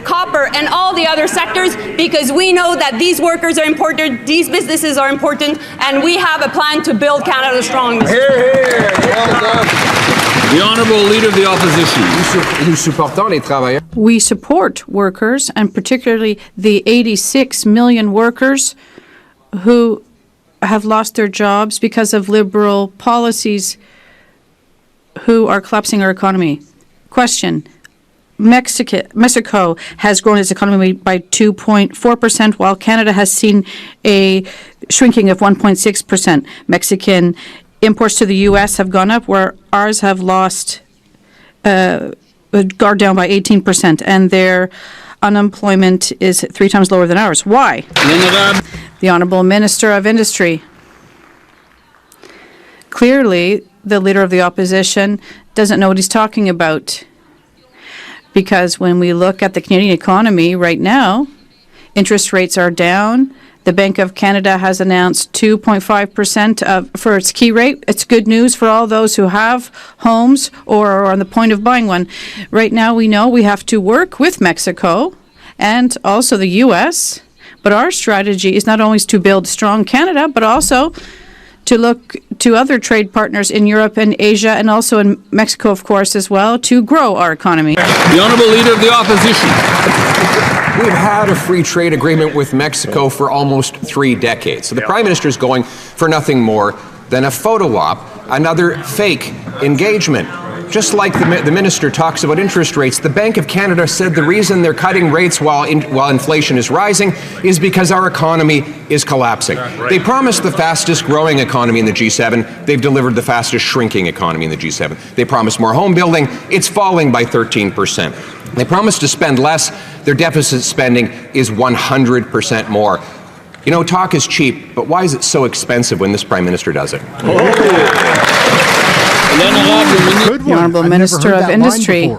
O: copper, and all the other sectors, because we know that these workers are important, these businesses are important, and we have a plan to build Canada strong.
C: The Honourable Leader of the Opposition.
H: We support workers, and particularly the 86 million workers who have lost their jobs because of Liberal policies who are collapsing our economy. Question. Mexico has grown its economy by 2.4%, while Canada has seen a shrinking of 1.6%. Mexican imports to the U.S. have gone up, where ours have lost, gone down by 18%, and their unemployment is 3 times lower than ours. Why? The Honourable Minister of Industry. Clearly, the Leader of the Opposition doesn't know what he's talking about. Because when we look at the Canadian economy right now, interest rates are down. The Bank of Canada has announced 2.5% for its key rate. It's good news for all those who have homes or are on the point of buying one. Right now, we know we have to work with Mexico and also the U.S., but our strategy is not only to build strong Canada, but also to look to other trade partners in Europe and Asia, and also in Mexico, of course, as well, to grow our economy.
C: The Honourable Leader of the Opposition.
D: We've had a free trade agreement with Mexico for almost 3 decades. So the Prime Minister is going for nothing more than a photo op, another fake engagement. Just like the Minister talks about interest rates, the Bank of Canada said the reason they're cutting rates while inflation is rising is because our economy is collapsing. They promised the fastest growing economy in the G7. They've delivered the fastest shrinking economy in the G7. They promised more home building. It's falling by 13%. They promised to spend less. Their deficit spending is 100% more. You know, talk is cheap, but why is it so expensive when this Prime Minister does it?
H: The Honourable Minister of Industry.
O: We know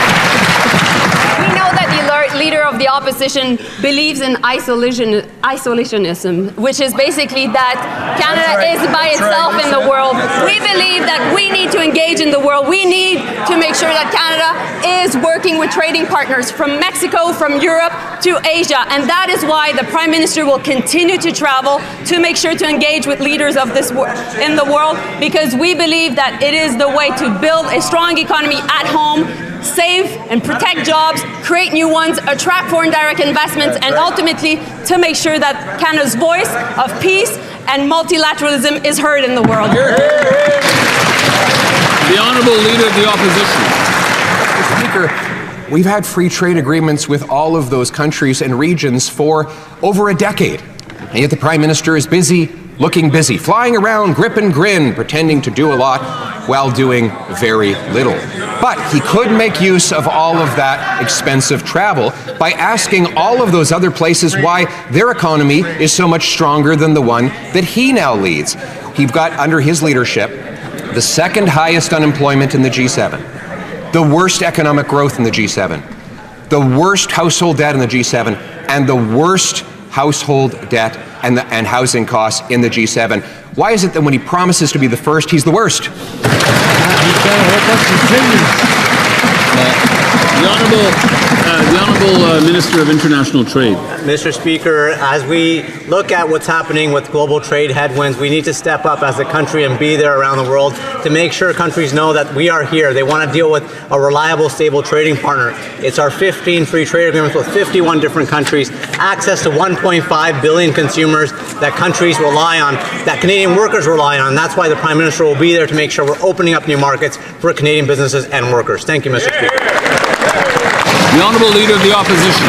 O: that the Leader of the Opposition believes in isolationism, which is basically that Canada is by itself in the world. We believe that we need to engage in the world. We need to make sure that Canada is working with trading partners from Mexico, from Europe to Asia, and that is why the Prime Minister will continue to travel to make sure to engage with leaders of this in the world, because we believe that it is the way to build a strong economy at home, save and protect jobs, create new ones, attract foreign direct investments, and ultimately to make sure that Canada's voice of peace and multilateralism is heard in the world.
C: The Honourable Leader of the Opposition.
D: Mr. Speaker, we've had free trade agreements with all of those countries and regions for over a decade. And yet the Prime Minister is busy, looking busy, flying around, grip and grin, pretending to do a lot while doing very little. But he could make use of all of that expensive travel by asking all of those other places why their economy is so much stronger than the one that he now leads. He's got, under his leadership, the second highest unemployment in the G7, the worst economic growth in the G7, the worst household debt in the G7, and the worst household debt and housing costs in the G7. Why is it that when he promises to be the first, he's the worst?
C: The Honourable Minister of International Trade.
K: Mr. Speaker, as we look at what's happening with global trade headwinds, we need to step up as a country and be there around the world to make sure countries know that we are here. They want to deal with a reliable, stable trading partner. It's our 15 free trade agreements with 51 different countries, access to 1.5 billion consumers that countries rely on, that Canadian workers rely on. And that's why the Prime Minister will be there to make sure we're opening up new markets for Canadian businesses and workers. Thank you, Mr. Speaker.
C: The Honourable Leader of the Opposition.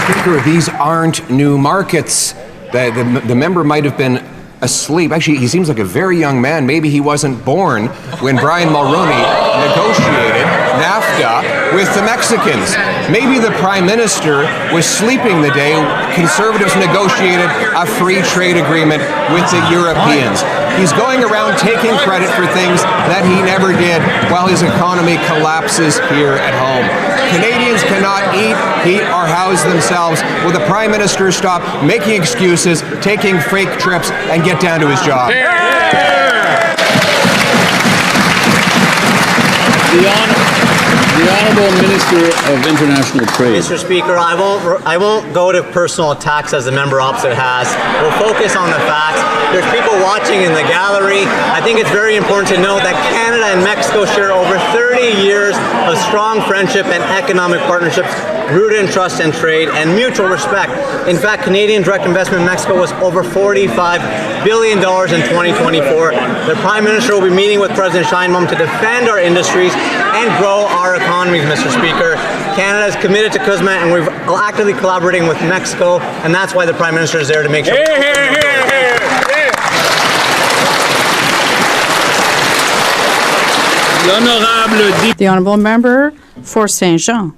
D: Speaker, these aren't new markets. The member might have been asleep. Actually, he seems like a very young man. Maybe he wasn't born when Brian Mulroney negotiated NAFTA with the Mexicans. Maybe the Prime Minister was sleeping the day Conservatives negotiated a free trade agreement with the Europeans. He's going around taking credit for things that he never did while his economy collapses here at home. Canadians cannot eat, heat, or house themselves. Will the Prime Minister stop making excuses, taking fake trips, and get down to his job?
C: The Honourable Minister of International Trade.
K: Mr. Speaker, I won't go to personal attacks as the member opposite has. We'll focus on the facts. There's people watching in the gallery. I think it's very important to note that Canada and Mexico share over 30 years of strong friendship and economic partnerships rooted in trust and trade and mutual respect. In fact, Canadian direct investment in Mexico was over $45 billion in 2024. The Prime Minister will be meeting with President Sheinbaum to defend our industries and grow our economies, Mr. Speaker. Canada is committed to CUSMA, and we're actively collaborating with Mexico, and that's why the Prime Minister is there to make sure.
H: The Honourable Member for Saint-Jean.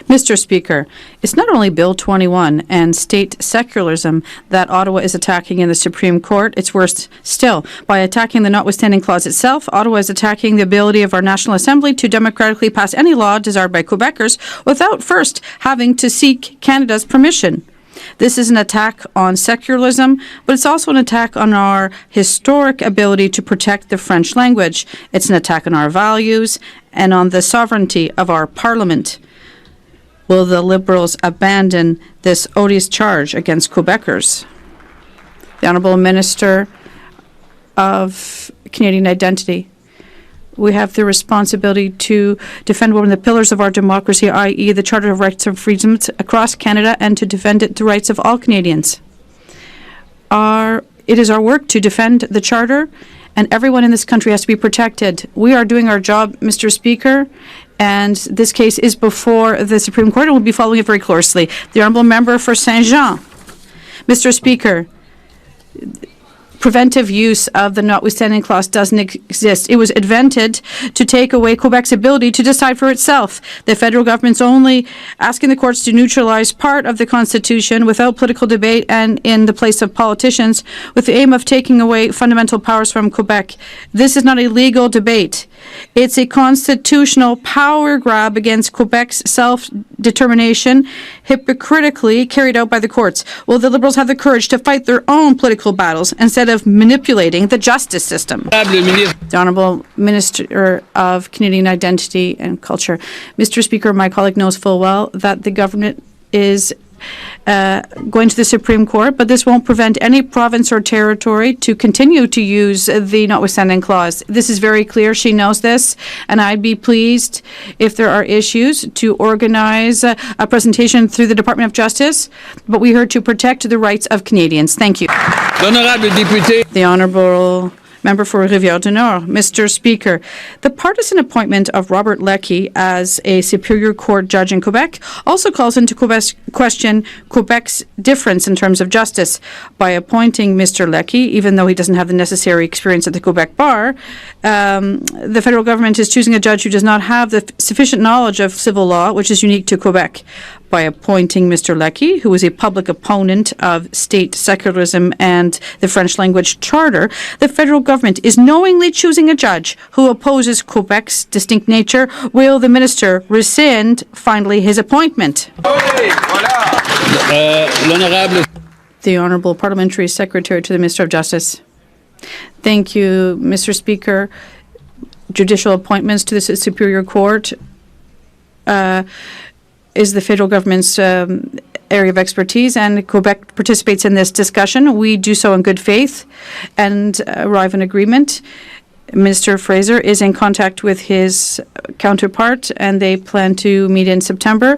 H: Mr. Speaker, it's not only Bill 21 and state secularism that Ottawa is attacking in the Supreme Court. It's worse still. By attacking the notwithstanding clause itself, Ottawa is attacking the ability of our National Assembly to democratically pass any law desired by Quebecers without first having to seek Canada's permission. This is an attack on secularism, but it's also an attack on our historic ability to protect the French language. It's an attack on our values and on the sovereignty of our Parliament. Will the Liberals abandon this odious charge against Quebecers? The Honourable Minister of Canadian Identity. We have the responsibility to defend one of the pillars of our democracy, i.e. the Charter of Rights and Freedoms across Canada, and to defend the rights of all Canadians. It is our work to defend the Charter, and everyone in this country has to be protected. We are doing our job, Mr. Speaker, and this case is before the Supreme Court, and we'll be following it very closely. The Honourable Member for Saint-Jean. Mr. Speaker, preventive use of the notwithstanding clause doesn't exist. It was invented to take away Quebec's ability to decide for itself. The federal government's only asking the courts to neutralize part of the Constitution without political debate and in the place of politicians with the aim of taking away fundamental powers from Quebec. This is not a legal debate. It's a constitutional power grab against Quebec's self-determination, hypocritically carried out by the courts. Will the Liberals have the courage to fight their own political battles instead of manipulating the justice system? The Honourable Minister of Canadian Identity and Culture. Mr. Speaker, my colleague knows full well that the government is going to the Supreme Court, but this won't prevent any province or territory to continue to use the notwithstanding clause. This is very clear. She knows this, and I'd be pleased if there are issues to organize a presentation through the Department of Justice, but we're here to protect the rights of Canadians. Thank you. The Honourable Member for Rivière-du-Nord. Mr. Speaker, the partisan appointment of Robert Leckie as a Superior Court judge in Quebec also calls into question Quebec's difference in terms of justice. By appointing Mr. Leckie, even though he doesn't have the necessary experience at the Quebec bar, the federal government is choosing a judge who does not have the sufficient knowledge of civil law, which is unique to Quebec. By appointing Mr. Leckie, who is a public opponent of state secularism and the French language charter, the federal government is knowingly choosing a judge who opposes Quebec's distinct nature. Will the minister rescind, finally, his appointment? The Honourable Parliamentary Secretary to the Minister of Justice. Thank you, Mr. Speaker. Judicial appointments to the Superior Court is the federal government's area of expertise, and Quebec participates in this discussion. We do so in good faith and arrive in agreement. Minister Fraser is in contact with his counterpart, and they plan to meet in September.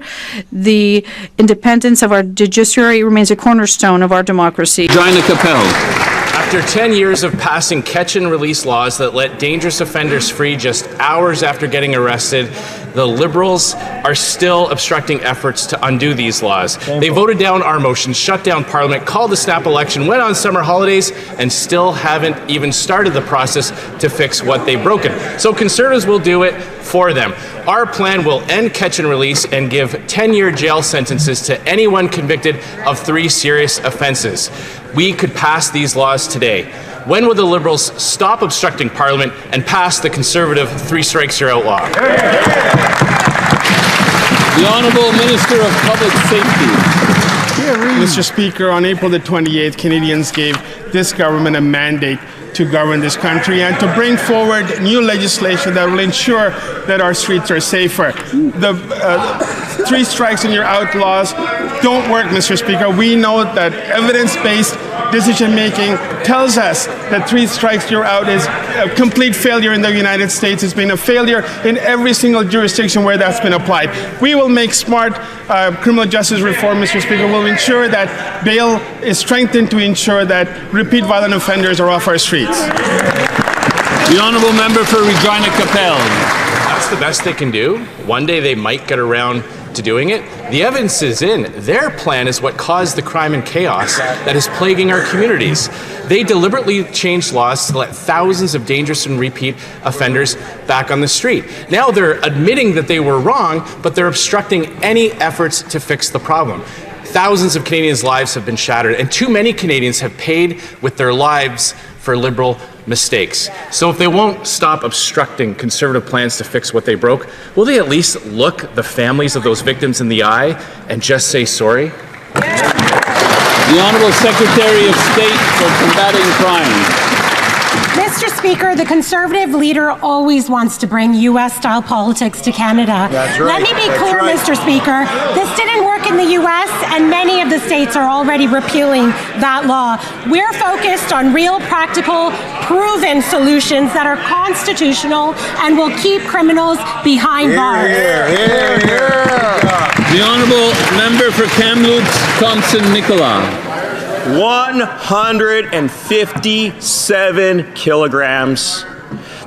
H: The independence of our judiciary remains a cornerstone of our democracy.
P: After 10 years of passing catch-and-release laws that let dangerous offenders free just hours after getting arrested, the Liberals are still obstructing efforts to undo these laws. They voted down our motion, shut down Parliament, called a snap election, went on summer holidays, and still haven't even started the process to fix what they've broken. So Conservatives will do it for them. Our plan will end catch and release and give 10-year jail sentences to anyone convicted of 3 serious offences. We could pass these laws today. When will the Liberals stop obstructing Parliament and pass the Conservative 3 strikes you're out law?
C: The Honourable Minister of Public Safety.
Q: Mr. Speaker, on April the 28th, Canadians gave this government a mandate to govern this country and to bring forward new legislation that will ensure that our streets are safer. The 3 strikes and you're out laws don't work, Mr. Speaker. We know that evidence-based decision-making tells us that 3 strikes you're out is a complete failure in the United States. It's been a failure in every single jurisdiction where that's been applied. We will make smart criminal justice reform, Mr. Speaker. We'll ensure that bail is strengthened to ensure that repeat violent offenders are off our streets.
C: The Honourable Member for Regina Capel.
P: That's the best they can do. One day they might get around to doing it. The evidence is in. Their plan is what caused the crime and chaos that is plaguing our communities. They deliberately changed laws to let thousands of dangerous and repeat offenders back on the street. Now they're admitting that they were wrong, but they're obstructing any efforts to fix the problem. Thousands of Canadians' lives have been shattered, and too many Canadians have paid with their lives for Liberal mistakes. So if they won't stop obstructing Conservative plans to fix what they broke, will they at least look the families of those victims in the eye and just say sorry?
C: The Honourable Secretary of State for Combating Crime.
R: Mr. Speaker, the Conservative leader always wants to bring U.S.-style politics to Canada.
L: That's right.
R: Let me be clear, Mr. Speaker. This didn't work in the U.S., and many of the states are already repealing that law. We're focused on real, practical, proven solutions that are constitutional and will keep criminals behind bars.
C: The Honourable Member for Kamloops, Thompson-Nicola.
S: 157 kilograms.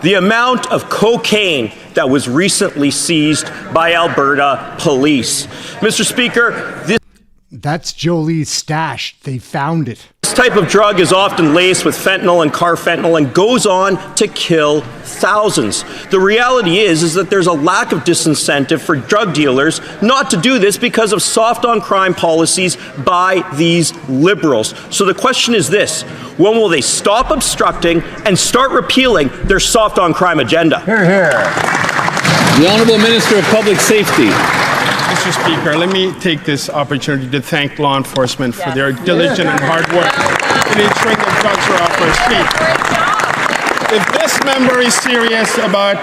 S: The amount of cocaine that was recently seized by Alberta police. Mr. Speaker,
A: That's Jolie's stash. They found it.
S: This type of drug is often laced with fentanyl and carfentanil and goes on to kill thousands. The reality is that there's a lack of disincentive for drug dealers not to do this because of soft on crime policies by these Liberals. So the question is this: when will they stop obstructing and start repealing their soft on crime agenda?
Q: Hear, hear.
C: The Honourable Minister of Public Safety.
Q: Mr. Speaker, let me take this opportunity to thank law enforcement for their diligent and hard work in ensuring that drugs are off our streets. If this member is serious about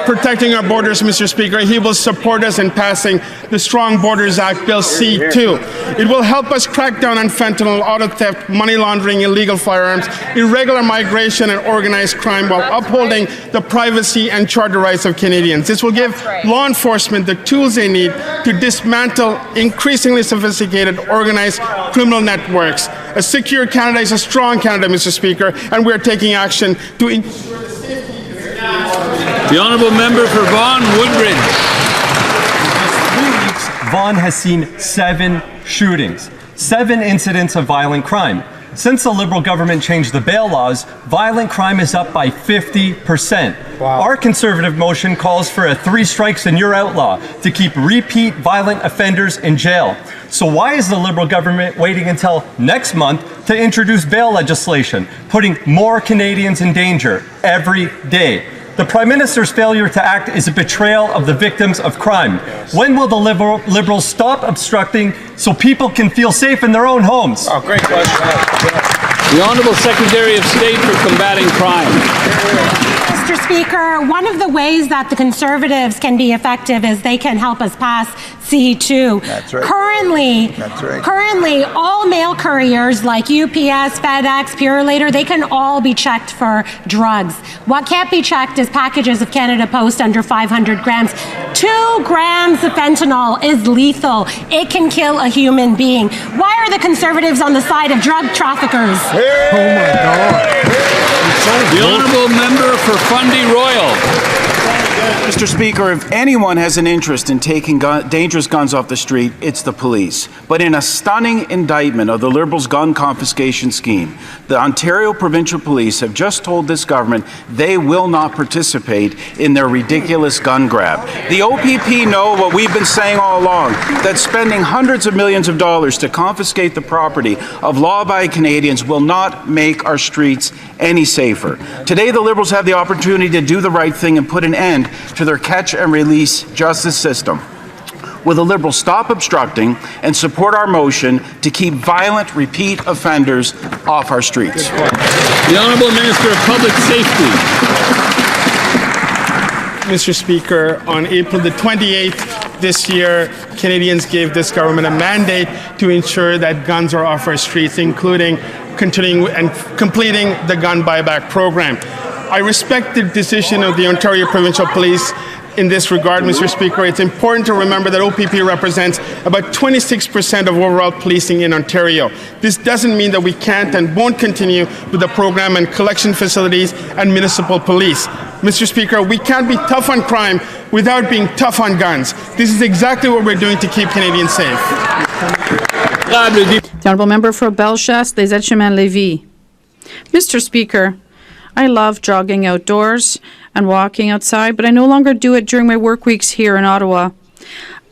Q: protecting our borders, Mr. Speaker, he will support us in passing the Strong Borders Act, Bill C-2. It will help us crack down on fentanyl, auto theft, money laundering, illegal firearms, irregular migration, and organized crime while upholding the privacy and charter rights of Canadians. This will give law enforcement the tools they need to dismantle increasingly sophisticated organized criminal networks. A secure Canada is a strong Canada, Mr. Speaker, and we are taking action to ensure the safety.
C: The honourable member for Vaughan Woodbridge.
T: Vaughan has seen 7 shootings, 7 incidents of violent crime. Since the Liberal government changed the bail laws, violent crime is up by 50%. Wow. Our Conservative motion calls for a 3 strikes and you're outlaw to keep repeat violent offenders in jail. So why is the Liberal government waiting until next month to introduce bail legislation, putting more Canadians in danger every day? The Prime Minister's failure to act is a betrayal of the victims of crime. When will the Liberals stop obstructing so people can feel safe in their own homes?
G: Oh, great question.
C: The Honourable Secretary of State for Combating Crime.
R: Mr. Speaker, one of the ways that the Conservatives can be effective is they can help us pass C2.
U: That's right.
R: Currently, all mail couriers like UPS, FedEx, Purolator, they can all be checked for drugs. What can't be checked is packages of Canada Post under 500 grams. 2 grams of fentanyl is lethal. It can kill a human being. Why are the Conservatives on the side of drug traffickers?
A: Oh my God.
C: The honourable member for Fundy Royal.
V: Mr. Speaker, if anyone has an interest in taking dangerous guns off the street, it's the police. But in a stunning indictment of the Liberals' gun confiscation scheme, the Ontario Provincial Police have just told this government they will not participate in their ridiculous gun grab. The OPP know what we've been saying all along, that spending hundreds of millions of dollars to confiscate the property of law-abiding Canadians will not make our streets any safer. Today, the Liberals have the opportunity to do the right thing and put an end to their catch-and-release justice system. Will the Liberals stop obstructing and support our motion to keep violent repeat offenders off our streets?
C: The Honourable Minister of Public Safety.
Q: Mr. Speaker, on April the 28th this year, Canadians gave this government a mandate to ensure that guns are off our streets, including continuing and completing the gun buyback program. I respect the decision of the Ontario Provincial Police in this regard, Mr. Speaker. It's important to remember that OPP represents about 26% of overall policing in Ontario. This doesn't mean that we can't and won't continue with the program and collection facilities and municipal police. Mr. Speaker, we can't be tough on crime without being tough on guns. This is exactly what we're doing to keep Canadians safe.
H: The Honourable Member for Bellechasse, Les Aides-Chemins-Lévis. Mr. Speaker, I love jogging outdoors and walking outside, but I no longer do it during my work weeks here in Ottawa.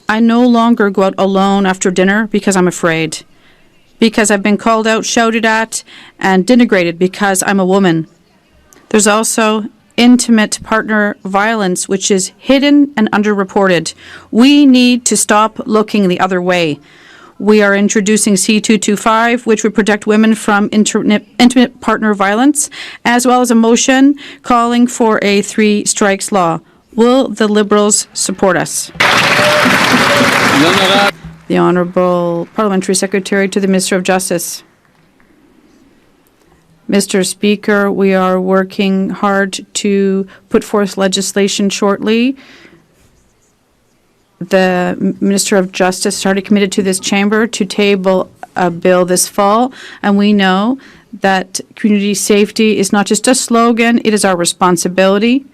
H: I no longer go out alone after dinner because I'm afraid, because I've been called out, shouted at, and denigrated because I'm a woman. There's also intimate partner violence, which is hidden and underreported. We need to stop looking the other way. We are introducing C-225, which would protect women from intimate partner violence, as well as a motion calling for a 3 strikes law. Will the Liberals support us? The Honourable Parliamentary Secretary to the Minister of Justice. Mr. Speaker, we are working hard to put forth legislation shortly. The Minister of Justice started committed to this chamber to table a bill this fall, and we know that community safety is not just a slogan, it is our responsibility.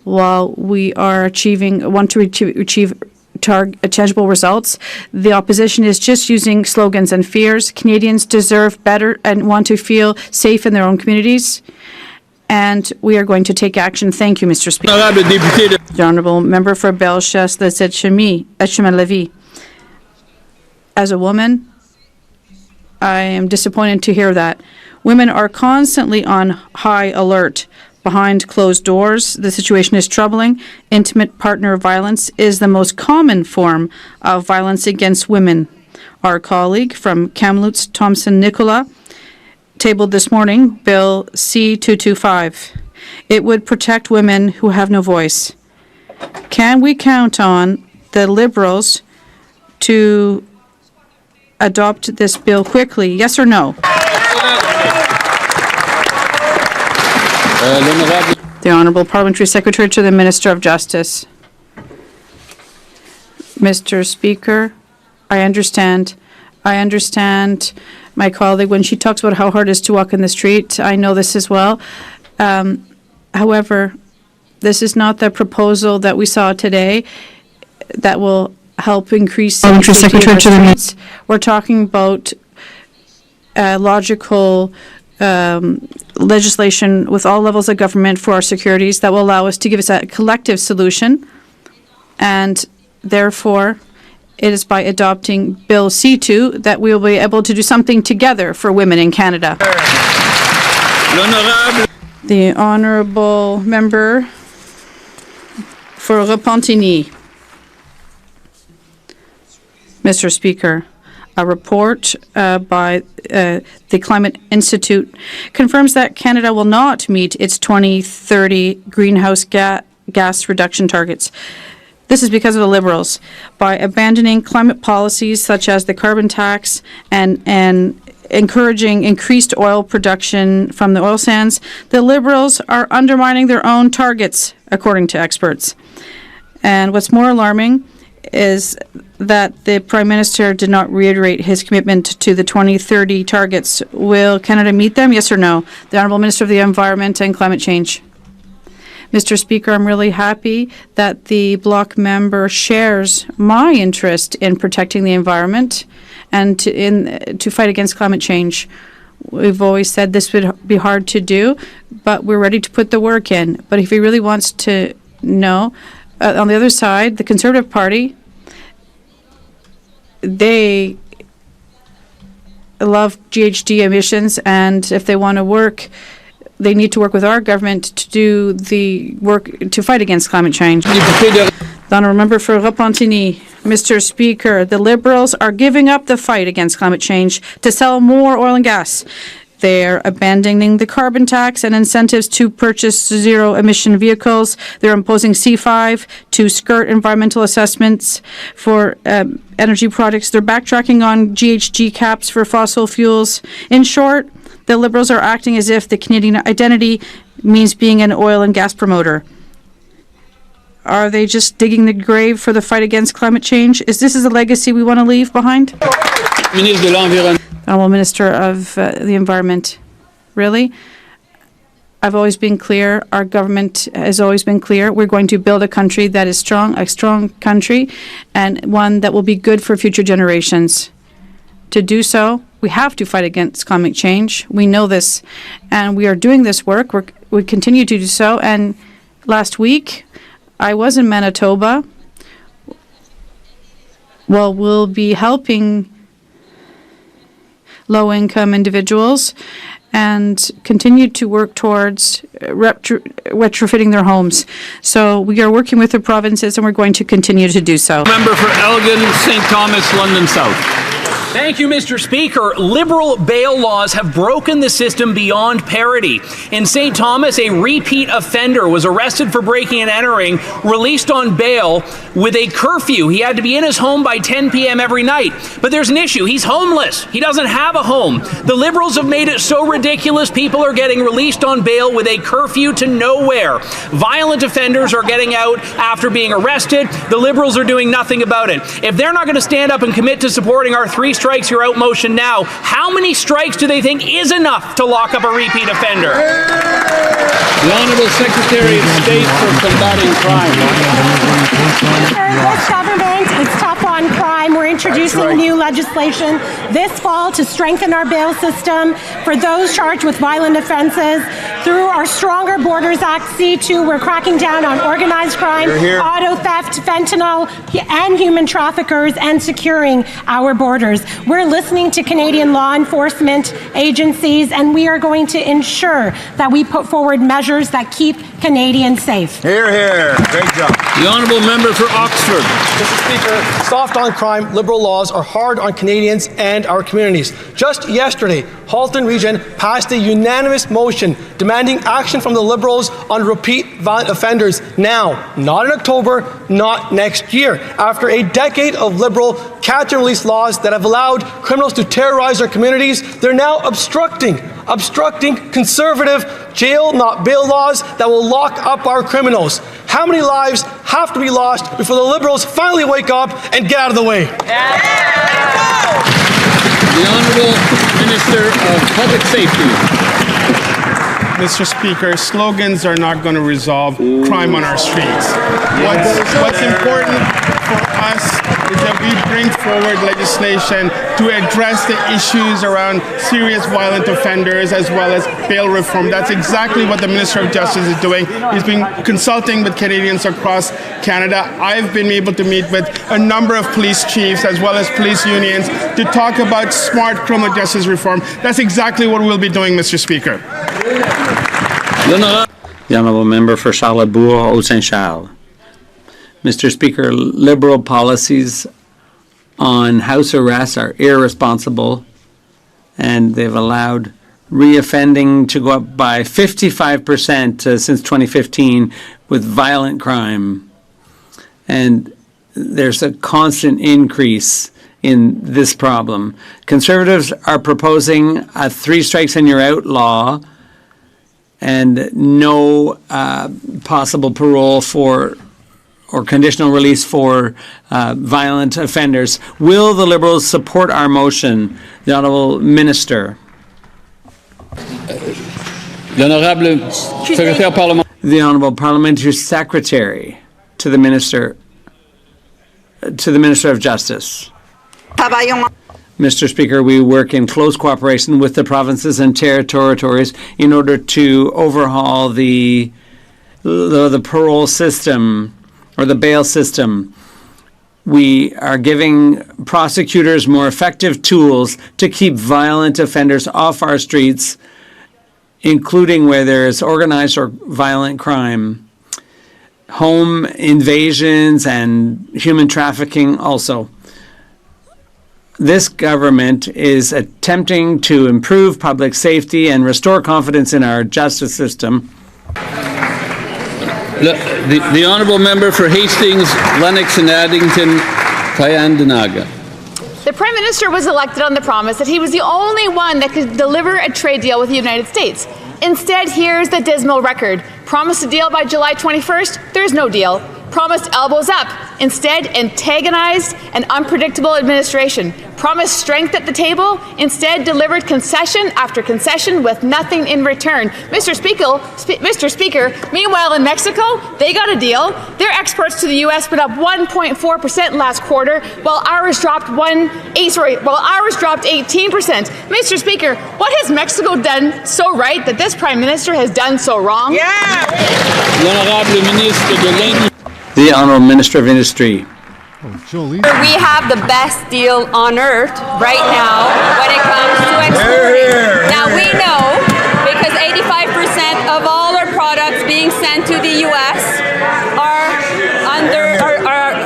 H: While we are want to achieve tangible results, the opposition is just using slogans and fears. Canadians deserve better and want to feel safe in their own communities. And we are going to take action. Thank you, Mr. Speaker. The Honourable Member for Bellechasse, Les Aides-Chemins-Lévis. As a woman, I am disappointed to hear that. Women are constantly on high alert. Behind closed doors, the situation is troubling. Intimate partner violence is the most common form of violence against women. Our colleague from Kamloops, Thompson Nicola, tabled this morning Bill C-225. It would protect women who have no voice. Can we count on the Liberals to adopt this bill quickly? Yes or no? The Honourable Parliamentary Secretary to the Minister of Justice. Mr. Speaker, I understand my colleague when she talks about how hard it is to walk in the street. I know this as well. However, this is not the proposal that we saw today that will help increase safety of our streets. We're talking about logical legislation with all levels of government for our securities that will allow us to give us a collective solution. And therefore, it is by adopting Bill C2 that we will be able to do something together for women in Canada. The Honourable Member for Repentigny. Mr. Speaker, a report by the Climate Institute confirms that Canada will not meet its 2030 greenhouse gas reduction targets. This is because of the Liberals. By abandoning climate policies such as the carbon tax and encouraging increased oil production from the oil sands, the Liberals are undermining their own targets, according to experts. And what's more alarming is that the Prime Minister did not reiterate his commitment to the 2030 targets. Will Canada meet them, yes or no? The Honourable Minister of the Environment and Climate Change. Mr. Speaker, I'm really happy that the bloc member shares my interest in protecting the environment and to fight against climate change. We've always said this would be hard to do, but we're ready to put the work in. But if he really wants to know, on the other side, the Conservative Party, they love GHG emissions, and if they want to work, they need to work with our government to do the work to fight against climate change. The Honourable Member for Repentigny. Mr. Speaker, the Liberals are giving up the fight against climate change to sell more oil and gas. They're abandoning the carbon tax and incentives to purchase zero-emission vehicles. They're imposing C5 to skirt environmental assessments for energy products. They're backtracking on GHG caps for fossil fuels. In short, the Liberals are acting as if the Canadian identity means being an oil and gas promoter. Are they just digging the grave for the fight against climate change? Is this a legacy we want to leave behind? Honourable Minister of the Environment. Really? I've always been clear. Our government has always been clear. We're going to build a country that is strong, a strong country, and one that will be good for future generations. To do so, we have to fight against climate change. We know this, and we are doing this work. We continue to do so. And last week, I was in Manitoba. Well, we'll be helping low-income individuals and continue to work towards retrofitting their homes. So we are working with the provinces, and we're going to continue to do so.
C: Member for Elgin, St. Thomas, London South.
B: Thank you, Mr. Speaker. Liberal bail laws have broken the system beyond parity. In St. Thomas, a repeat offender was arrested for breaking and entering, released on bail with a curfew. He had to be in his home by 10 p.m. every night. But there's an issue. He's homeless. He doesn't have a home. The Liberals have made it so ridiculous people are getting released on bail with a curfew to nowhere. Violent offenders are getting out after being arrested. The Liberals are doing nothing about it. If they're not going to stand up and commit to supporting our 3 strikes, you're out motion now, how many strikes do they think is enough to lock up a repeat offender?
C: The Honourable Secretary of State for Combating Crime.
R: This government is tough on crime. We're introducing new legislation this fall to strengthen our bail system for those charged with violent offences. Through our Stronger Borders Act C2, we're cracking down on organized crime, auto theft, fentanyl, and human traffickers, and securing our borders. We're listening to Canadian law enforcement agencies, and we are going to ensure that we put forward measures that keep Canadians safe.
F: Hear, hear. Great job.
C: The Honourable Member for Oxford.
U: Mr. Speaker, soft on crime, Liberal laws are hard on Canadians and our communities. Just yesterday,
I: Halton region passed a unanimous motion demanding action from the Liberals on repeat violent offenders now, not in October, not next year. After a decade of Liberal catch and release laws that have allowed criminals to terrorize our communities, they're now obstructing conservative jail, not bail laws that will lock up our criminals. How many lives have to be lost before the Liberals finally wake up and get out of the way?
C: The Honourable Minister of Public Safety.
Q: Mr. Speaker, slogans are not going to resolve crime on our streets. What's important for us is that we bring forward legislation to address the issues around serious violent offenders as well as bail reform. That's exactly what the Minister of Justice is doing. He's been consulting with Canadians across Canada. I've been able to meet with a number of police chiefs as well as police unions to talk about smart criminal justice reform. That's exactly what we'll be doing, Mr. Speaker.
C: The
U: Honourable Member for Charlebourg, Haut-Saint-Charles. Mr. Speaker, Liberal policies on house arrest are irresponsible, and they've allowed reoffending to go up by 55% since 2015 with violent crime. And there's a constant increase in this problem. Conservatives are proposing a 3 strikes and you're out law and no possible parole for or conditional release for violent offenders. Will the Liberals support our motion? The Honourable Minister. The Honourable Parliamentary Secretary to the Minister of Justice. Mr. Speaker, we work in close cooperation with the provinces and territories in order to overhaul the parole system or the bail system. We are giving prosecutors more effective tools to keep violent offenders off our streets, including where there is organized or violent crime, home invasions, and human trafficking also. This government is attempting to improve public safety and restore confidence in our justice system.
C: The Honourable Member for Hastings, Lennox and Addington, Tyendinaga.
W: The Prime Minister was elected on the promise that he was the only one that could deliver a trade deal with the United States. Instead, here's the dismal record. Promised a deal by July 21st, there's no deal. Promised elbows up. Instead, antagonized and unpredictable administration. Promised strength at the table. Instead, delivered concession after concession with nothing in return. Mr. Speaker, meanwhile in Mexico, they got a deal. Their exports to the U.S. went up 1.4% last quarter, while ours dropped 18%. Mr. Speaker, what has Mexico done so right that this Prime Minister has done so wrong?
U: The Honourable Minister of Industry.
O: We have the best deal on earth right now when it comes to exporting. Now we know, because 85% of all our products being sent to the U.S. are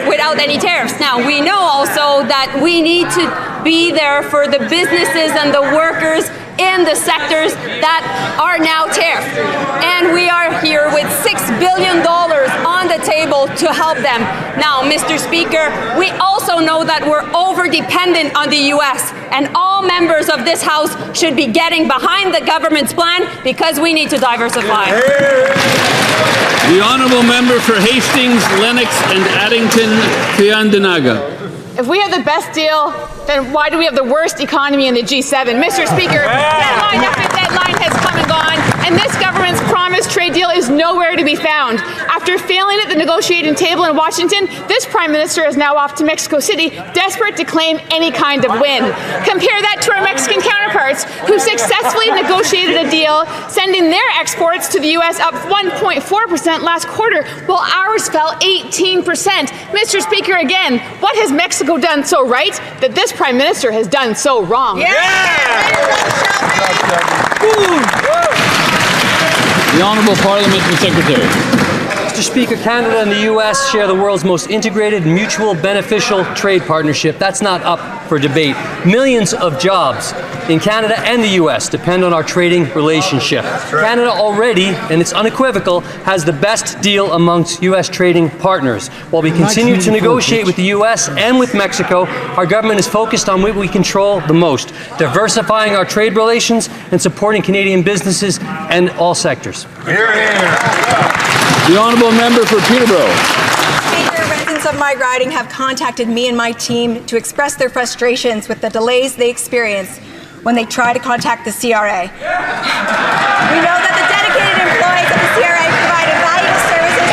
O: without any tariffs. Now we know also that we need to be there for the businesses and the workers in the sectors that are now tariffed. And we are here with $6 billion on the table to help them. Now, Mr. Speaker, we also know that we're over-dependent on the U.S. and all members of this House should be getting behind the government's plan because we need to diversify.
C: The Honourable Member for Hastings, Lennox and Addington, Tyendinaga.
W: If we have the best deal, then why do we have the worst economy in the G7? Mr. Speaker, deadline after deadline has come and gone, and this government's promised trade deal is nowhere to be found. After failing at the negotiating table in Washington, this Prime Minister is now off to Mexico City, desperate to claim any kind of win. Compare that to our Mexican counterparts, who successfully negotiated a deal, sending their exports to the U.S. up 1.4% last quarter, while ours fell 18%. Mr. Speaker, again, what has Mexico done so right that this Prime Minister has done so wrong?
C: The Honourable Parliamentary Secretary.
K: Mr.
E: Mr. Speaker, Canada and the U.S. share the world's most integrated, mutual beneficial trade partnership. That's not up for debate. Millions of jobs in Canada and the U.S. depend on our trading relationship. Canada already, and it's unequivocal, has the best deal amongst U.S. trading partners. While we continue to negotiate with the U.S. and with Mexico, our government is focused on what we control the most, diversifying our trade relations and supporting Canadian businesses and all sectors.
C: The honourable member for Peterborough.
J: Speaker, residents of my riding have contacted me and my team to express their frustrations with the delays they experience when they try to contact the CRA. We know that the dedicated employees of the CRA provide valuable services.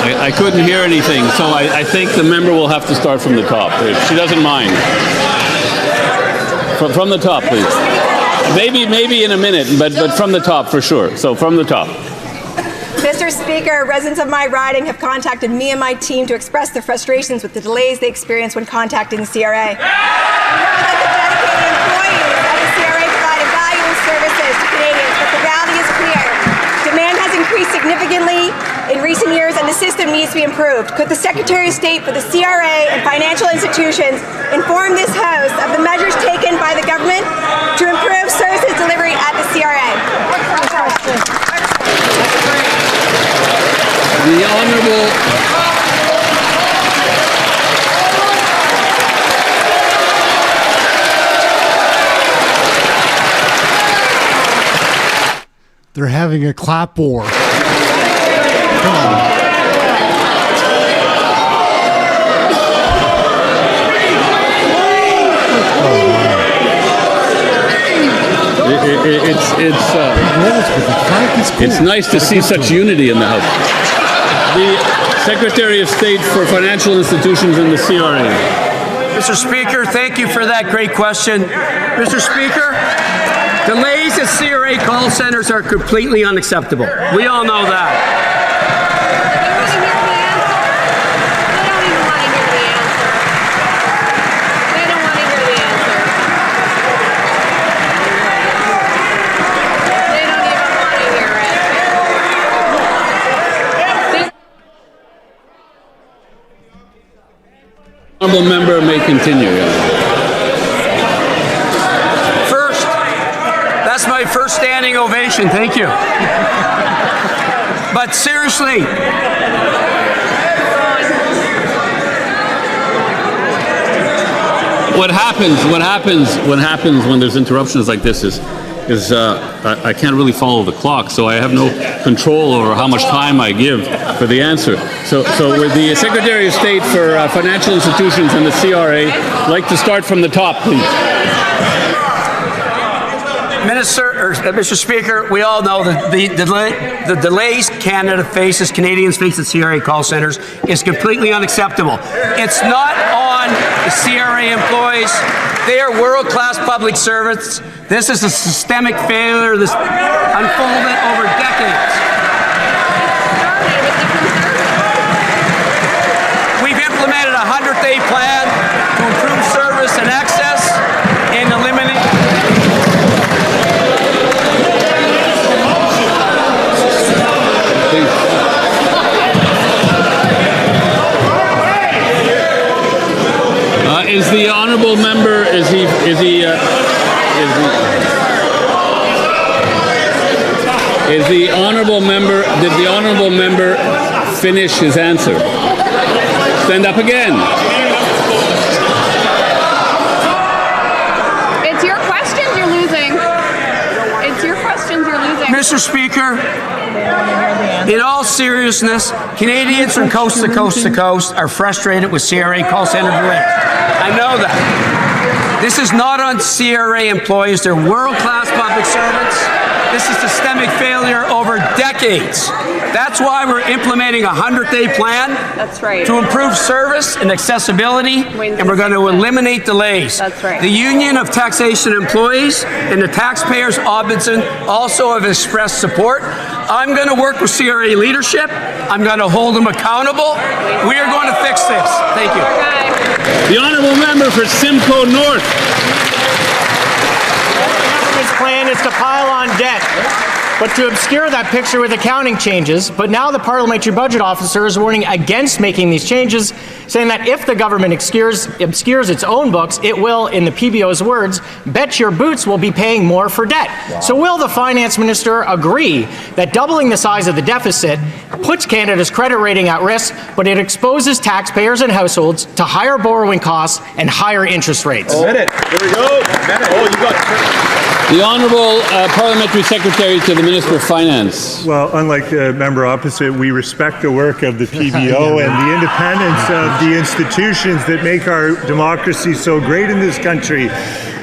C: Sorry, I couldn't hear anything, so I think the member will have to start from the top, if she doesn't mind. From the top, please. Maybe in a minute, but from the top for sure. So from the top.
J: Mr. Speaker, residents of my riding have contacted me and my team to express their frustrations with the delays they experience when contacting the CRA. We know that the dedicated employees of the CRA provide valuable services to Canadians, but the reality is clear. Demand has increased significantly in recent years and the system needs to be improved. Could the Secretary of State for the CRA and financial institutions inform this House of the measures taken by the government to improve services delivery at the CRA?
C: The Honourable
A: They're having a clap war. Come on.
C: It's nice to see such unity in the House. The Secretary of State for Financial Institutions and the CRA.
M: Mr. Speaker, thank you for that great question. Mr. Speaker, delays at CRA call centers are completely unacceptable. We all know that.
C: The honourable member may continue.
M: First, that's my first standing ovation. Thank you. But seriously,
C: what happens when there's interruptions like this is I can't really follow the clock, so I have no control over how much time I give for the answer. So with the Secretary of State for Financial Institutions and the CRA, I'd like to start from the top, please.
M: Mr. Speaker, we all know that the delays Canada faces, Canadians face at CRA call centers is completely unacceptable. It's not on the CRA employees. They are world-class public servants. This is a systemic failure that's unfolded over decades. We've implemented a 100-day plan to improve service and access and eliminate.
C: Is the honourable member? Did the honourable member finish his answer? Stand up again.
W: It's your questions you're losing. It's your questions you're losing.
M: Mr. Speaker, in all seriousness, Canadians from coast to coast to coast are frustrated with CRA call center delays. I know that. This is not on CRA employees. They're world-class public servants. This is systemic failure over decades That's why we're implementing a 100-day plan.
O: That's right.
M: To improve service and accessibility, and we're going to eliminate delays.
O: That's right.
M: The Union of Taxation Employees and the Taxpayers Ombudsman also have expressed support. I'm going to work with CRA leadership. I'm going to hold them accountable. We are going to fix this. Thank you.
C: The honourable member for Simcoe North.
D: His plan is to pile on debt, but to obscure that picture with accounting changes. But now the Parliamentary Budget Officer is warning against making these changes, saying that if the government obscures its own books, it will, in the PBO's words, bet your boots will be paying more for debt. Wow. So will the Finance Minister agree that doubling the size of the deficit puts Canada's credit rating at risk, but it exposes taxpayers and households to higher borrowing costs and higher interest rates?
F: A minute. Here we go. A minute. Oh, you got it.
C: The Honourable Parliamentary Secretary to the Minister of Finance.
N: Well, unlike the member opposite, we respect the work of the PBO and the independence of the institutions that make our democracy so great in this country.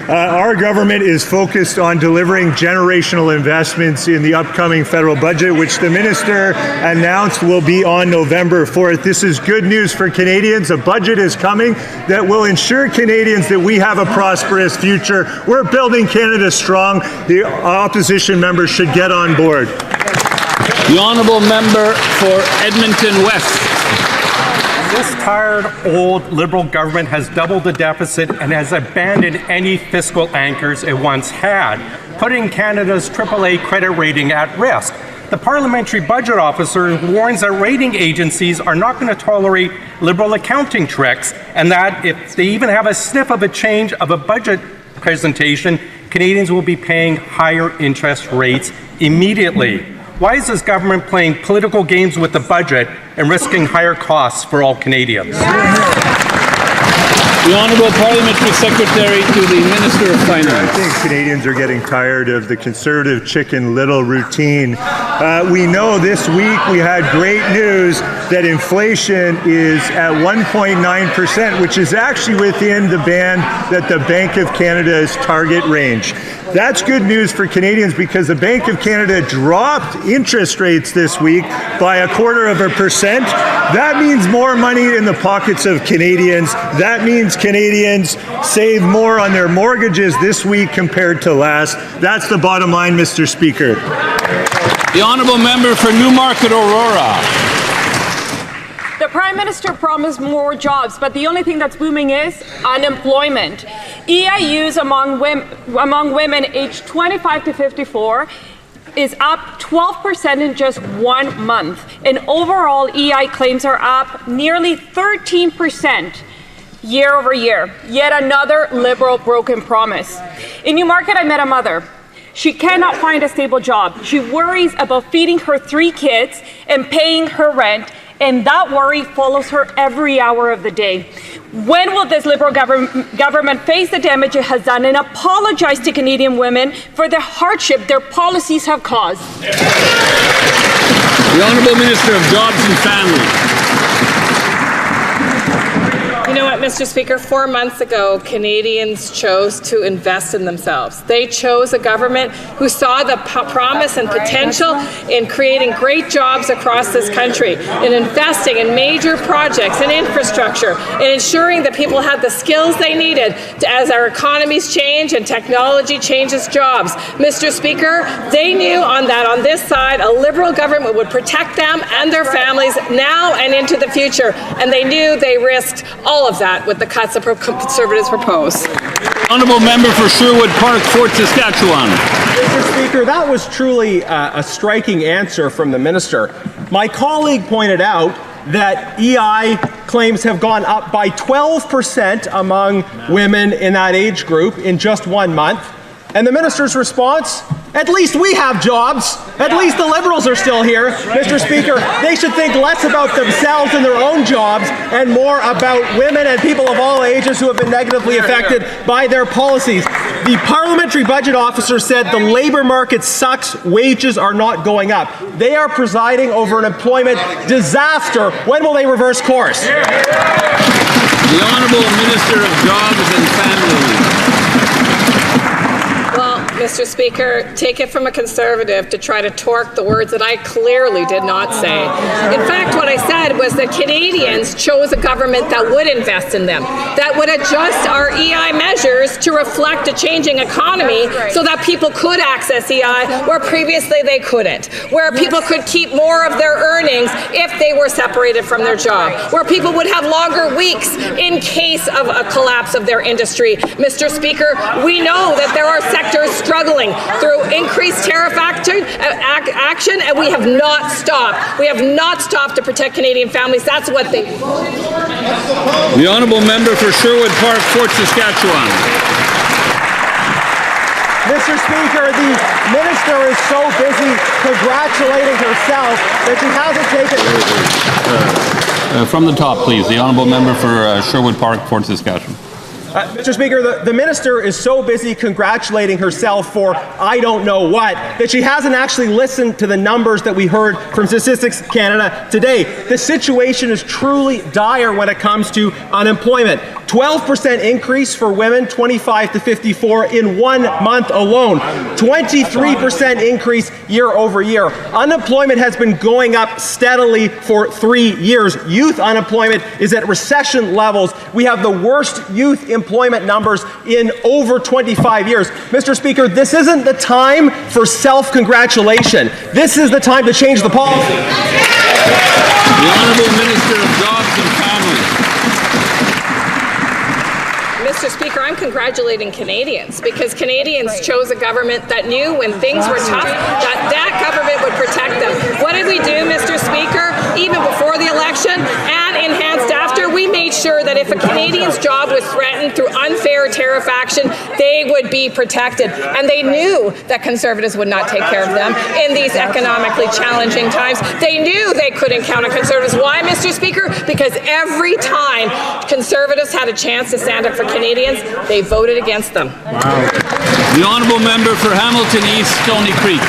N: Our government is focused on delivering generational investments in the upcoming federal budget, which the minister announced will be on November 4th. This is good news for Canadians. A budget is coming that will ensure Canadians that we have a prosperous future. We're building Canada strong. The opposition members should get on board.
C: The honourable member for Edmonton West.
P: This tired, old Liberal government has doubled the deficit and has abandoned any fiscal anchors it once had, putting Canada's AAA credit rating at risk. The Parliamentary Budget Officer warns that rating agencies are not going to tolerate Liberal accounting tricks, and that if they even have a sniff of a change of a budget presentation, Canadians will be paying higher interest rates immediately. Why is this government playing political games with the budget and risking higher costs for all Canadians?
C: The Honourable Parliamentary Secretary to the Minister of Finance.
N: I think Canadians are getting tired of the Conservative Chicken Little routine. We know this week we had great news that inflation is at 1.9%, which is actually within the band that the Bank of Canada's target range. That's good news for Canadians because the Bank of Canada dropped interest rates this week by 0.25%. That means more money in the pockets of Canadians. That means Canadians save more on their mortgages this week compared to last. That's the bottom line, Mr. Speaker.
C: The honourable member for Newmarket Aurora.
X: The Prime Minister promised more jobs, but the only thing that's booming is unemployment. EIUs among women aged 25 to 54 is up 12% in just 1 month. And overall, EI claims are up nearly 13% year over year. Yet another Liberal broken promise. In Newmarket, I met a mother. She cannot find a stable job. She worries about feeding her 3 kids and paying her rent, and that worry follows her every hour of the day. When will this Liberal government face the damage it has done and apologize to Canadian women for the hardship their policies have caused?
C: The Honourable Minister of Jobs and Family.
X: You know what, Mr. Speaker? 4 months ago, Canadians chose to invest in themselves. They chose a government who saw the promise and potential in creating great jobs across this country, in investing in major projects and infrastructure, in ensuring that people had the skills they needed as our economies change and technology changes jobs. Mr. Speaker, they knew on this side, a Liberal government would protect them and their families now and into the future, and they knew they risked all of that with the cuts that Conservatives propose.
C: Honourable member for Sherwood Park, Fort Saskatchewan.
K: Mr. Speaker, that was truly a striking answer from the minister. My colleague pointed out that EI claims have gone up by 12% among women in that age group in just 1 month. And the minister's response? At least we have jobs. At least the Liberals are still here. Mr. Speaker, they should think less about themselves and their own jobs and more about women and people of all ages who have been negatively affected by their policies. The Parliamentary Budget Officer said the labour market sucks, wages are not going up. They are presiding over an employment disaster. When will they reverse course?
C: The Honourable Minister of Jobs and Family.
X: Well,
G: Mr. Speaker, take it from a Conservative to try to torque the words that I clearly did not say. In fact, what I said was that Canadians chose a government that would invest in them, that would adjust our EI measures to reflect a changing economy so that people could access EI where previously they couldn't, where people could keep more of their earnings if they were separated from their job, where people would have longer weeks in case of a collapse of their industry. Mr. Speaker, we know that there are sectors struggling through increased tariff action, and we have not stopped. We have not stopped to protect Canadian families. That's what they...
C: The honourable member for Sherwood Park, Fort Saskatchewan.
K: Mr. Speaker, the minister is so busy congratulating herself that she hasn't taken...
C: From the top, please. The honourable member for Sherwood Park, Fort Saskatchewan.
K: Mr. Speaker, the minister is so busy congratulating herself for I don't know what that she hasn't actually listened to the numbers that we heard from Statistics Canada today. The situation is truly dire when it comes to unemployment. 12% increase for women 25 to 54 in 1 month alone. 23% increase year over year. Unemployment has been going up steadily for 3 years. Youth unemployment is at recession levels. We have the worst youth employment numbers in over 25 years. Mr. Speaker, this isn't the time for self-congratulation. This is the time to change the policy.
C: The Honourable Minister of Jobs and Families.
G: Mr. Speaker, I'm congratulating Canadians because Canadians chose a government that knew when things were tough that government would protect them. What did we do, Mr. Speaker? Even before the election and enhanced after, we made sure that if a Canadian's job was threatened through unfair tariff action, they would be protected. And they knew that Conservatives would not take care of them in these economically challenging times. They knew they couldn't count on Conservatives. Why, Mr. Speaker? Because every time Conservatives had a chance to stand up for Canadians, they voted against them.
C: Wow. The honourable member for Hamilton East, Stony Creek.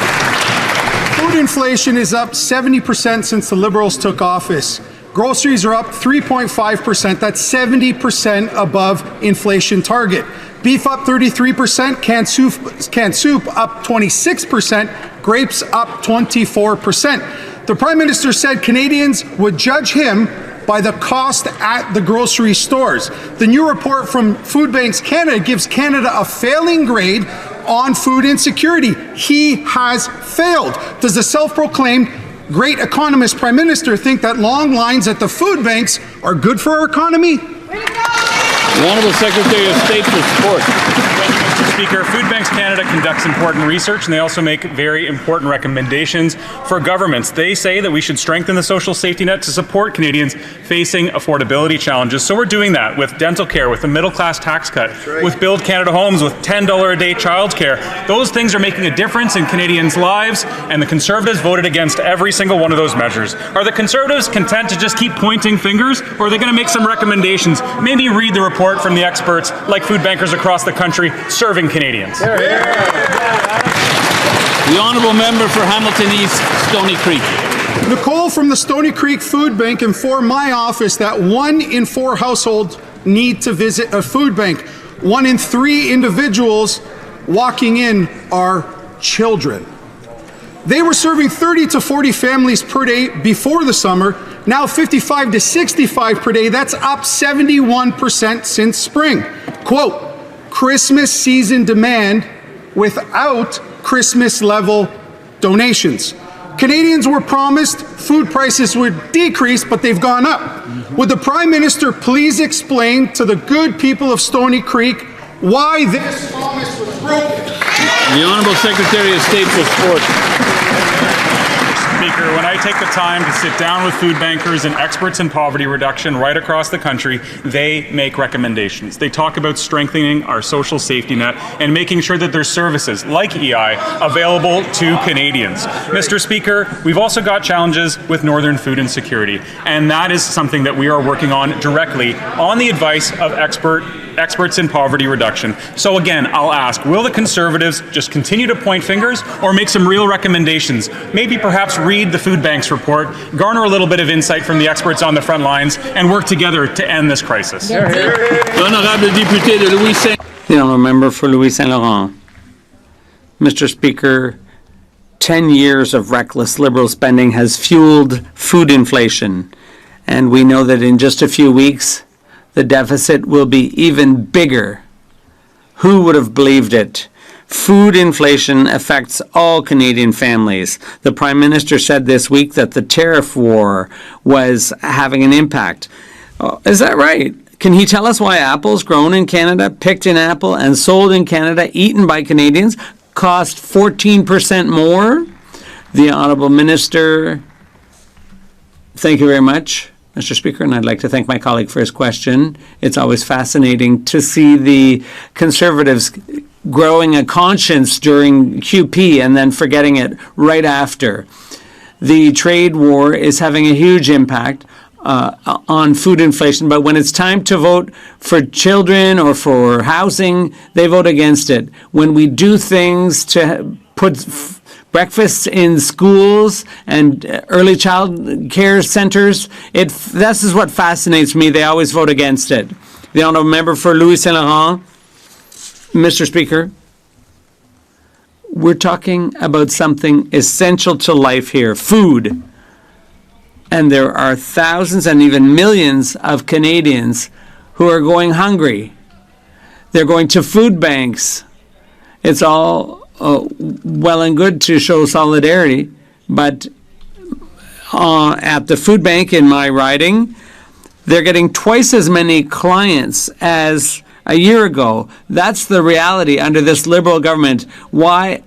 L: Food inflation is up 70% since the Liberals took office. Groceries are up 3.5%. That's 70% above inflation target. Beef up 33%, canned soup up 26%, grapes up 24%. The Prime Minister said Canadians would judge him by the cost at the grocery stores. The new report from Food Banks Canada gives Canada a failing grade on food insecurity. He has failed. Does the self-proclaimed great economist Prime Minister think that long lines at the food banks are good for our economy?
C: The Honourable Secretary of State for Sport.
S: Mr. Speaker, Food Banks Canada conducts important research and they also make very important recommendations for governments. They say that we should strengthen the social safety net to support Canadians facing affordability challenges. So we're doing that with dental care, with the middle class tax cut, with Build Canada Homes, with $10 a day childcare. Those things are making a difference in Canadians' lives, and the Conservatives voted against every single one of those measures. Are the Conservatives content to just keep pointing fingers, or are they going to make some recommendations? Maybe read the report from the experts like food bankers across the country serving Canadians.
C: The honourable member for Hamilton East, Stony Creek.
L: Nicole from the Stony Creek Food Bank informed my office that 1 in 4 households need to visit a food bank. 1 in 3 individuals walking in are children. They were serving 30 to 40 families per day before the summer, now 55 to 65 per day. That's up 71% since spring. Quote, Christmas season demand without Christmas level donations. Canadians were promised food prices would decrease, but they've gone up. Would the Prime Minister please explain to the good people of Stony Creek why this promise was broken?
C: The Honourable Secretary of State for Sport.
S: Speaker, when I take the time to sit down with food bankers and experts in poverty reduction right across the country, they make recommendations. They talk about strengthening our social safety net and making sure that there's services like EI available to Canadians. Mr. Speaker, we've also got challenges with northern food insecurity, and that is something that we are working on directly on the advice of experts in poverty reduction. So again, I'll ask, will the Conservatives just continue to point fingers or make some real recommendations? Maybe perhaps read the Food Banks report, garner a little bit of insight from the experts on the front lines, and work together to end this crisis.
C: The Honourable Député de Louis Saint.
U: The honourable member for Louis Saint Laurent. Mr. Speaker, 10 years of reckless Liberal spending has fueled food inflation, and we know that in just a few weeks, the deficit will be even bigger. Who would have believed it? Food inflation affects all Canadian families. The Prime Minister said this week that the tariff war was having an impact. Is that right? Can he tell us why apples grown in Canada, picked in Apple, and sold in Canada, eaten by Canadians, cost 14% more? The Honourable Minister, thank you very much, Mr. Speaker, and I'd like to thank my colleague for his question. It's always fascinating to see the Conservatives growing a conscience during QP and then forgetting it right after. The trade war is having a huge impact on food inflation, but when it's time to vote for children or for housing, they vote against it. When we do things to put breakfasts in schools and early child care centers, this is what fascinates me. They always vote against it. The Honourable Member for Louis Saint Laurent. Mr. Speaker, we're talking about something essential to life here, food. And there are thousands and even millions of Canadians who are going hungry. They're going to food banks. It's all well and good to show solidarity, but at the food bank in my riding, they're getting twice as many clients as a year ago. That's the reality under this Liberal government. Why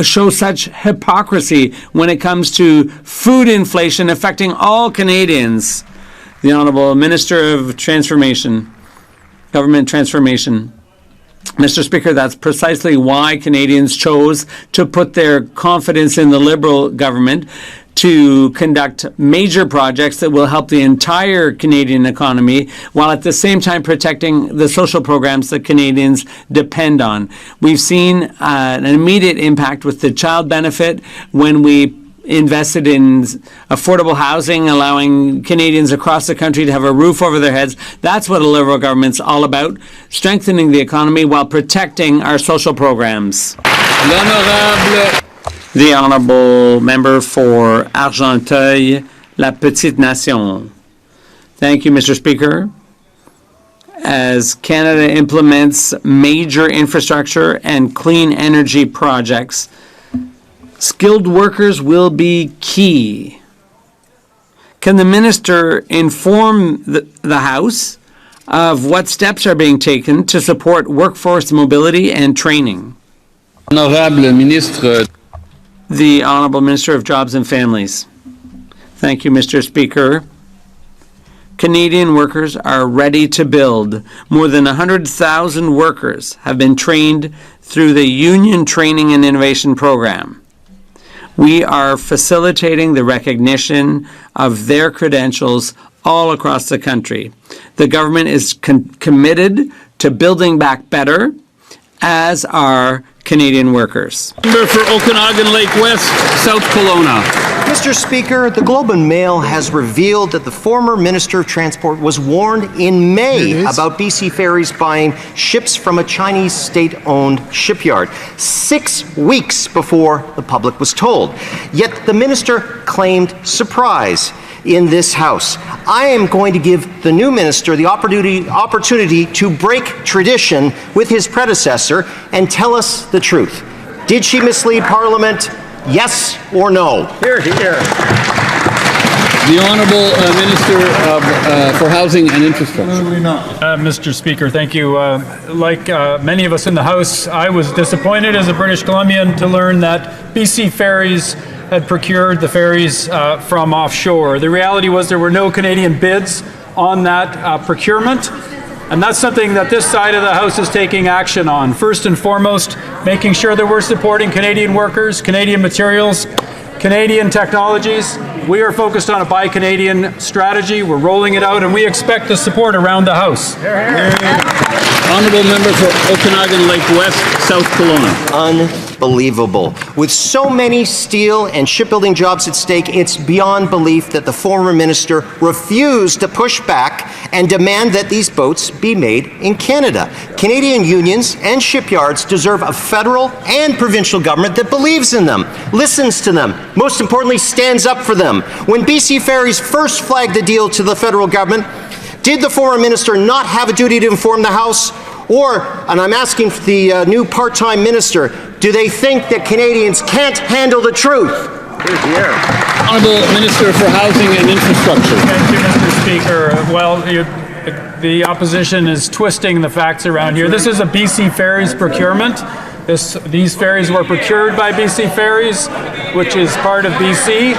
U: show such hypocrisy when it comes to food inflation affecting all Canadians? The Honourable Minister of Transformation, Government Transformation. Mr. Speaker, that's precisely why Canadians chose to put their confidence in the Liberal government to conduct major projects that will help the entire Canadian economy, while at the same time protecting the social programs that Canadians depend on. We've seen an immediate impact with the child benefit when we invested in affordable housing, allowing Canadians across the country to have a roof over their heads. That's what a Liberal government's all about, strengthening the economy while protecting our social programs. The Honourable Member for Argenteuil, La Petite Nation. Thank you, Mr. Speaker. As Canada implements major infrastructure and clean energy projects, skilled workers will be key. Can the Minister inform the House of what steps are being taken to support workforce mobility and training?
C: Honorable Ministre.
U: The Honourable Minister of Jobs and Families. Thank you, Mr. Speaker. Canadian workers are ready to build. More than 100,000 workers have been trained through the Union Training and Innovation Program. We are facilitating the recognition of their credentials all across the country. The government is committed to building back better, as are Canadian workers.
C: Member for Okanagan Lake West, South Kelowna.
B: Mr. Speaker, the Globe and Mail has revealed that the former Minister of Transport was warned in May about BC Ferries buying ships from a Chinese state-owned shipyard, 6 weeks before the public was told. Yet the minister claimed surprise in this House. I am going to give the new minister the opportunity to break tradition with his predecessor and tell us the truth. Did she mislead Parliament? Yes or no?
C: Here, here. The Honourable Minister for Housing and Infrastructure.
H: Mr. Speaker, thank you. Like many of us in the House, I was disappointed as a British Columbian to learn that BC Ferries had procured the ferries from offshore. The reality was there were no Canadian bids on that procurement, and that's something that this side of the House is taking action on. First and foremost, making sure that we're supporting Canadian workers, Canadian materials, Canadian technologies. We are focused on a Buy Canadian strategy. We're rolling it out, and we expect the support around the House.
C: Honourable Member for Okanagan Lake West, South Kelowna.
B: unbelievable. With so many steel and shipbuilding jobs at stake, it's beyond belief that the former minister refused to push back and demand that these boats be made in Canada. Canadian unions and shipyards deserve a federal and provincial government that believes in them, listens to them, most importantly, stands up for them. When BC Ferries first flagged the deal to the federal government, did the former minister not have a duty to inform the House? Or, and I'm asking the new part-time minister, do they think that Canadians can't handle the truth?
C: Honourable Minister for Housing and Infrastructure.
H: Thank you, Mr. Speaker. Well, the opposition is twisting the facts around here. This is a BC Ferries procurement. These ferries were procured by BC Ferries, which is part of BC.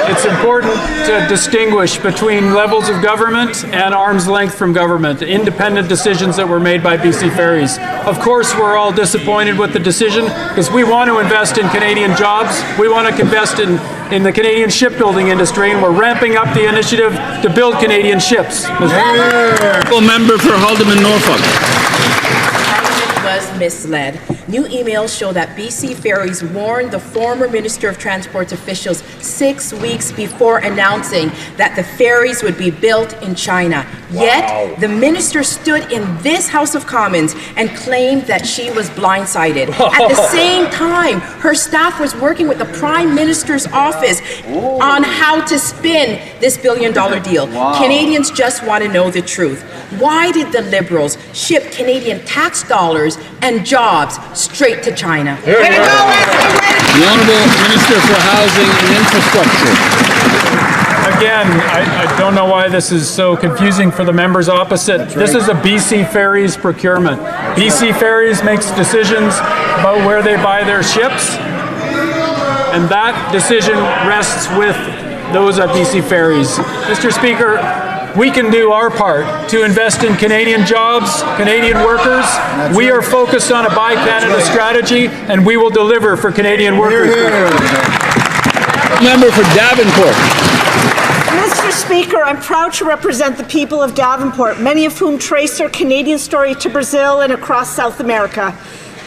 H: It's important to distinguish between levels of government and arm's length from government, independent decisions that were made by BC Ferries. Of course, we're all disappointed with the decision because we want to invest in Canadian jobs. We want to invest in the Canadian shipbuilding industry, and we're ramping up the initiative to build Canadian ships.
C: Member for Haldimand, Norfolk.
I: Was misled. New emails show that BC Ferries warned the former Minister of Transport's officials 6 weeks before announcing that the ferries would be built in China. Yet, the minister stood in this House of Commons and claimed that she was blindsided. At the same time, her staff was working with the Prime Minister's office on how to spin this billion-dollar deal. Canadians just want to know the truth. Why did the Liberals ship Canadian tax dollars and jobs straight to China?
C: The Honourable Minister for Housing and Infrastructure.
H: Again, I don't know why this is so confusing for the members opposite. This is a BC Ferries procurement. BC Ferries makes decisions about where they buy their ships, and that decision rests with those at BC Ferries. Mr. Speaker, we can do our part to invest in Canadian jobs, Canadian workers. We are focused on a Buy Canada strategy, and we will deliver for Canadian workers.
C: Member for Davenport.
R: Mr. Speaker, I'm proud to represent the people of Davenport, many of whom trace their Canadian story to Brazil and across South America.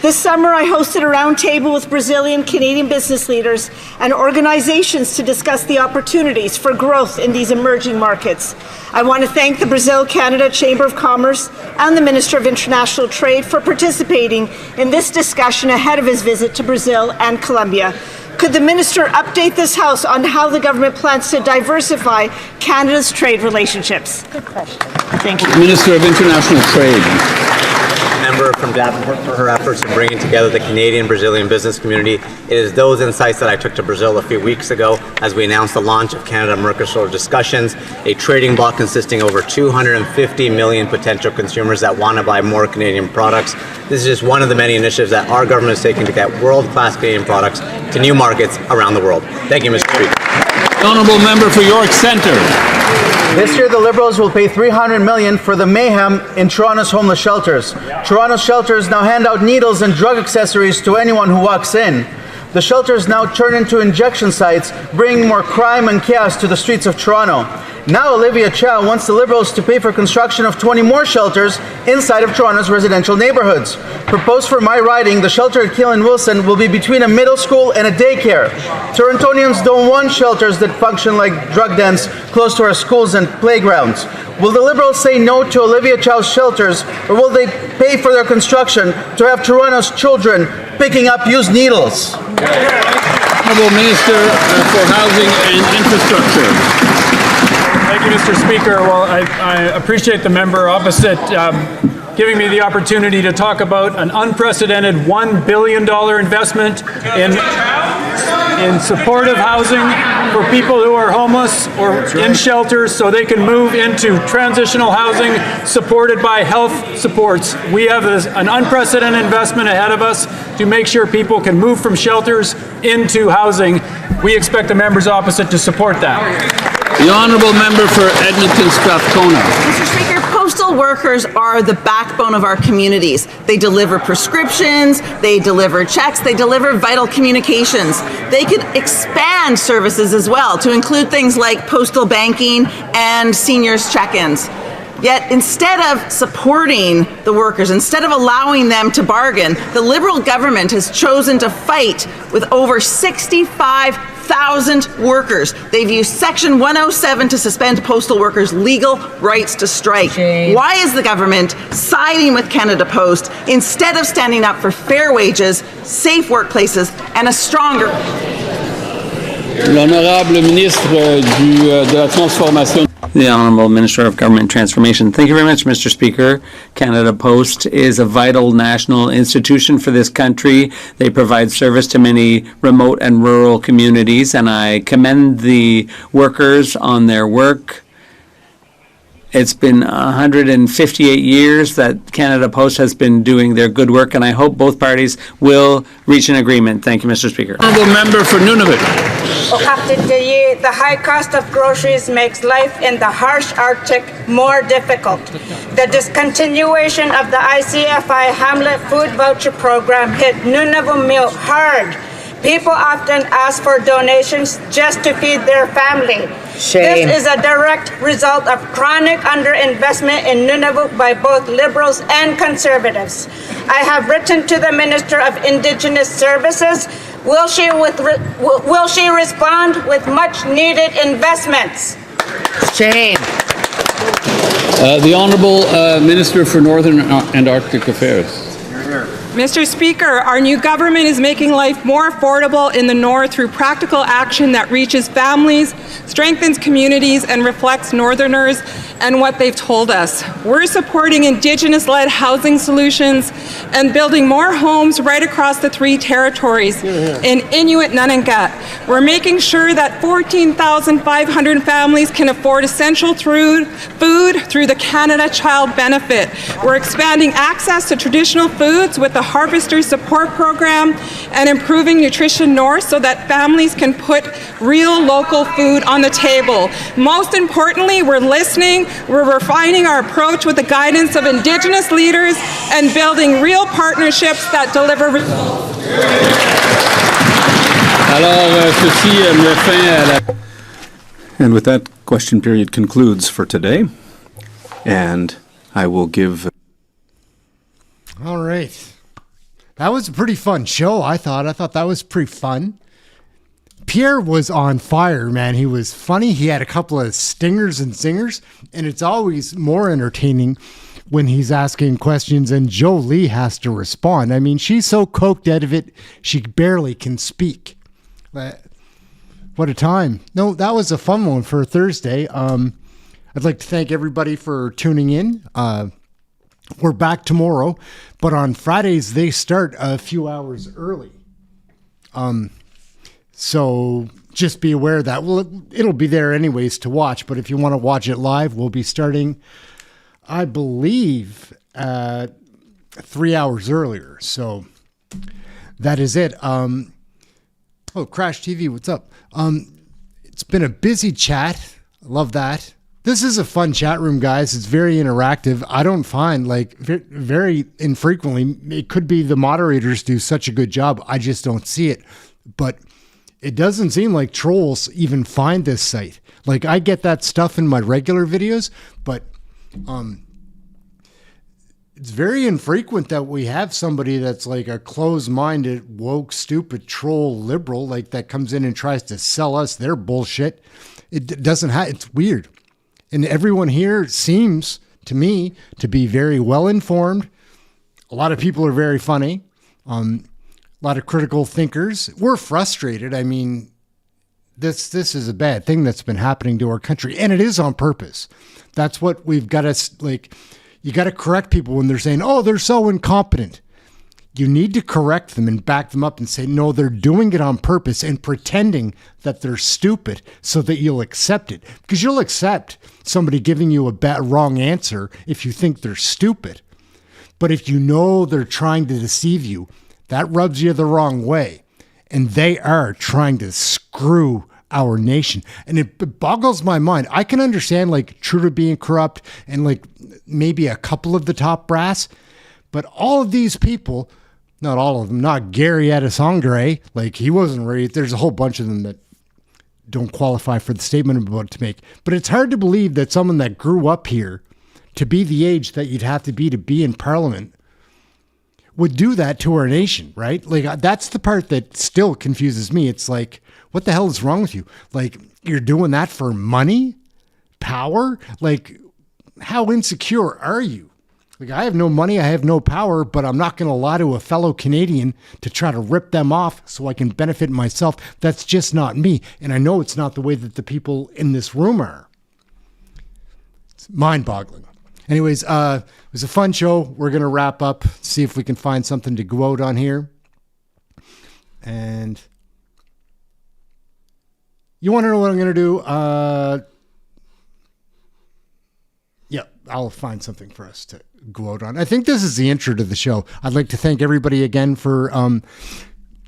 R: This summer, I hosted a roundtable with Brazilian Canadian business leaders and organizations to discuss the opportunities for growth in these emerging markets. I want to thank the Brazil-Canada Chamber of Commerce and the Minister of International Trade for participating in this discussion ahead of his visit to Brazil and Colombia. Could the Minister update this House on how the government plans to diversify Canada's trade relationships? Good question. Thank you.
C: Minister of International Trade.
T: Member from Davenport for her efforts in bringing together the Canadian-Brazilian business community. It is those insights that I took to Brazil a few weeks ago as we announced the launch of Canada-Mercosur discussions, a trading bloc consisting of over 250 million potential consumers that want to buy more Canadian products. This is just one of the many initiatives that our government is taking to get world-class Canadian products to new markets around the world. Thank you, Mr. Speaker.
C: Honourable Member for York Centre.
V: This year, the Liberals will pay $300 million for the mayhem in Toronto's homeless shelters. Toronto's shelters now hand out needles and drug accessories to anyone who walks in. The shelters now turn into injection sites, bringing more crime and chaos to the streets of Toronto. Now Olivia Chow wants the Liberals to pay for construction of 20 more shelters inside of Toronto's residential neighborhoods. Proposed for my riding, the shelter at Keelan Wilson will be between a middle school and a daycare. Torontonians don't want shelters that function like drug dens close to our schools and playgrounds. Will the Liberals say no to Olivia Chow's shelters, or will they pay for their construction to have Toronto's children picking up used needles?
C: Honourable Minister for Housing and Infrastructure.
H: Thank you, Mr. Speaker. Well, I appreciate the member opposite giving me the opportunity to talk about an unprecedented $1 billion investment in supportive housing for people who are homeless or in shelters so they can move into transitional housing supported by health supports. We have an unprecedented investment ahead of us to make sure people can move from shelters into housing. We expect the members opposite to support that.
C: The Honourable Member for Edmonton Strathcona.
Y: Mr. Speaker, postal workers are the backbone of our communities. They deliver prescriptions, they deliver checks, they deliver vital communications. They could expand services as well to include things like postal banking and seniors check-ins. Yet instead of supporting the workers, instead of allowing them to bargain, the Liberal government has chosen to fight with over 65,000 workers. They've used Section 107 to suspend postal workers' legal rights to strike. Why is the government siding with Canada Post instead of standing up for fair wages, safe workplaces, and a stronger...
C: L'honorable ministre de la Transformation.
U: The Honourable Minister of Government Transformation. Thank you very much, Mr. Speaker. Canada Post is a vital national institution for this country. They provide service to many remote and rural communities, and I commend the workers on their work. It's been 158 years that Canada Post has been doing their good work, and I hope both parties will reach an agreement. Thank you, Mr. Speaker.
C: Honourable member for Nunavut.
A: The high cost of groceries makes life in the harsh Arctic more difficult. The discontinuation of the ICFI Hamlet Food Voucher Program hit Nunavut hard. People often ask for donations just to feed their family.
Y: Shame.
A: This is a direct result of chronic underinvestment in Nunavut by both Liberals and Conservatives. I have written to the Minister of Indigenous Services. Will she respond with much needed investments?
Y: Shame.
C: The Honourable Minister for Northern and Arctic Affairs.
X: Mr. Speaker, our new government is making life more affordable in the North through practical action that reaches families, strengthens communities, and reflects Northerners and what they've told us. We're supporting Indigenous-led housing solutions and building more homes right across the 3 territories in Inuit Nunangat. We're making sure that 14,500 families can afford essential food through the Canada Child Benefit. We're expanding access to traditional foods with the Harvester Support Program and improving Nutrition North so that families can put real local food on the table. Most importantly, we're listening, we're refining our approach with the guidance of Indigenous leaders and building real partnerships that deliver results.
E: And with that, question period concludes for today. And I will give...
J: All right. That was a pretty fun show, I thought. I thought that was pretty fun. Pierre was on fire, man. He was funny. He had a couple of stingers and zingers, and it's always more entertaining when he's asking questions and Jolie has to respond. I mean, she's so coked out of it, she barely can speak. What a time. No, that was a fun one for Thursday. I'd like to thank everybody for tuning in. We're back tomorrow, but on Fridays they start a few hours early. So just be aware of that. Well, it'll be there anyways to watch, but if you want to watch it live, we'll be starting, I believe, 3 hours earlier. So that is it. Oh, Crash TV, what's up? It's been a busy chat. I love that. This is a fun chat room, guys. It's very interactive. I don't find, like, very infrequently, it could be the moderators do such a good job. I just don't see it. But it doesn't seem like trolls even find this site. Like, I get that stuff in my regular videos, but it's very infrequent that we have somebody that's like a closed-minded, woke, stupid troll liberal, like, that comes in and tries to sell us their bullshit. It doesn't have, it's weird. And everyone here seems, to me, to be very well informed. A lot of people are very funny. A lot of critical thinkers. We're frustrated. I mean, this is a bad thing that's been happening to our country, and it is on purpose. That's what we've got to, like, you got to correct people when they're saying, oh, they're so incompetent. You need to correct them and back them up and say, no, they're doing it on purpose and pretending that they're stupid so that you'll accept it. Because you'll accept somebody giving you a wrong answer if you think they're stupid. But if you know they're trying to deceive you, that rubs you the wrong way. And they are trying to screw our nation. And it boggles my mind. I can understand, like, Trudeau being corrupt and, like, maybe a couple of the top brass. But all of these people... Not all of them, not Gary Adesangre, like, he wasn't right. There's a whole bunch of them that don't qualify for the statement I'm about to make. But it's hard to believe that someone that grew up here to be the age that you'd have to be in Parliament would do that to our nation, right? Like, that's the part that still confuses me. It's like, what the hell is wrong with you? Like, you're doing that for money? Power? Like, how insecure are you? Like, I have no money, I have no power, but I'm not going to lie to a fellow Canadian to try to rip them off so I can benefit myself. That's just not me. And I know it's not the way that the people in this room are. It's mind-boggling. Anyways, it was a fun show. We're going to wrap up, see if we can find something to go out on here. And you want to know what I'm going to do? Yeah, I'll find something for us to go out on. I think this is the intro to the show. I'd like to thank everybody again for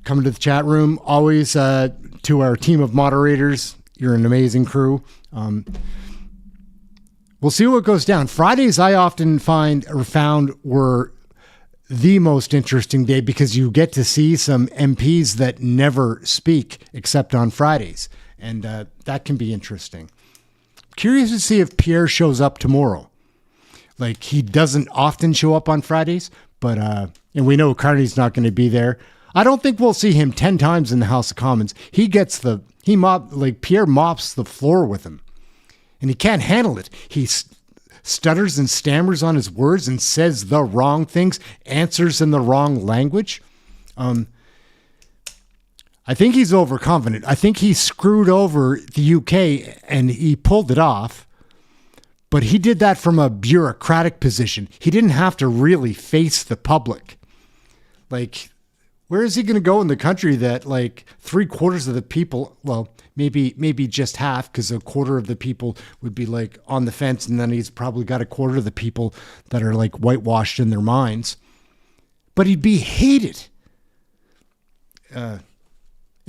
J: coming to the chat room. Always to our team of moderators. You're an amazing crew. We'll see what goes down. Fridays, I often found were the most interesting day because you get to see some MPs that never speak except on Fridays. And that can be interesting. Curious to see if Pierre shows up tomorrow. Like, he doesn't often show up on Fridays, but and we know Carney's not going to be there. I don't think we'll see him 10 times in the House of Commons. Pierre mops the floor with him. And he can't handle it. He stutters and stammers on his words and says the wrong things, answers in the wrong language. I think he's overconfident. I think he screwed over the UK and he pulled it off. But he did that from a bureaucratic position. He didn't have to really face the public. Like, where is he going to go in the country that like 3/4 of the people, well, maybe just half, because 1/4 of the people would be like on the fence, and then he's probably got 1/4 of the people that are like whitewashed in their minds. But he'd be hated.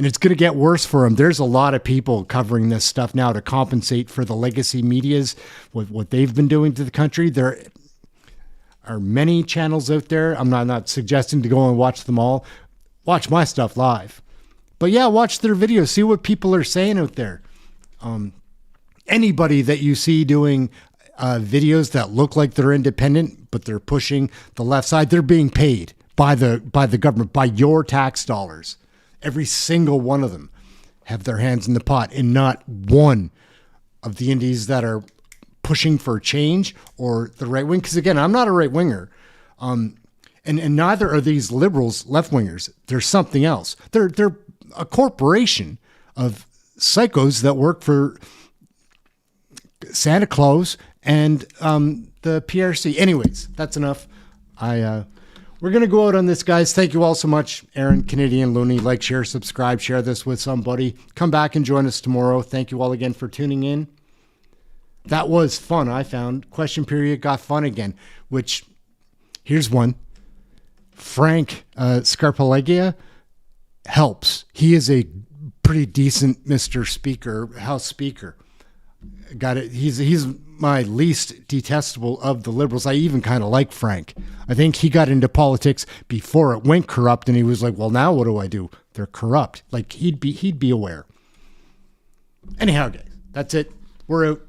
J: And it's going to get worse for him. There's a lot of people covering this stuff now to compensate for the legacy medias, what they've been doing to the country. There are many channels out there. I'm not suggesting to go and watch them all. Watch my stuff live. But yeah, watch their videos. See what people are saying out there. Anybody that you see doing videos that look like they're independent, but they're pushing the left side, they're being paid by the government, by your tax dollars. Every single one of them have their hands in the pot, and not one of the indies that are pushing for change or the right wing. Because again, I'm not a right winger. And neither are these liberals left wingers. They're something else. They're a corporation of psychos that work for Santa Claus and the PRC. Anyways, that's enough. We're going to go out on this, guys. Thank you all so much. Aaron, Canadian Looney, like, share, subscribe, share this with somebody. Come back and join us tomorrow. Thank you all again for tuning in. That was fun, I found. Question period got fun again, which, here's one. Frank Scarpaleggia helps. He is a pretty decent Mr. Speaker, House Speaker. Got it. He's my least detestable of the Liberals. I even kind of like Frank. I think he got into politics before it went corrupt, and he was like, well, now what do I do? They're corrupt. Like, he'd be aware. Anyhow, guys, that's it. We're out.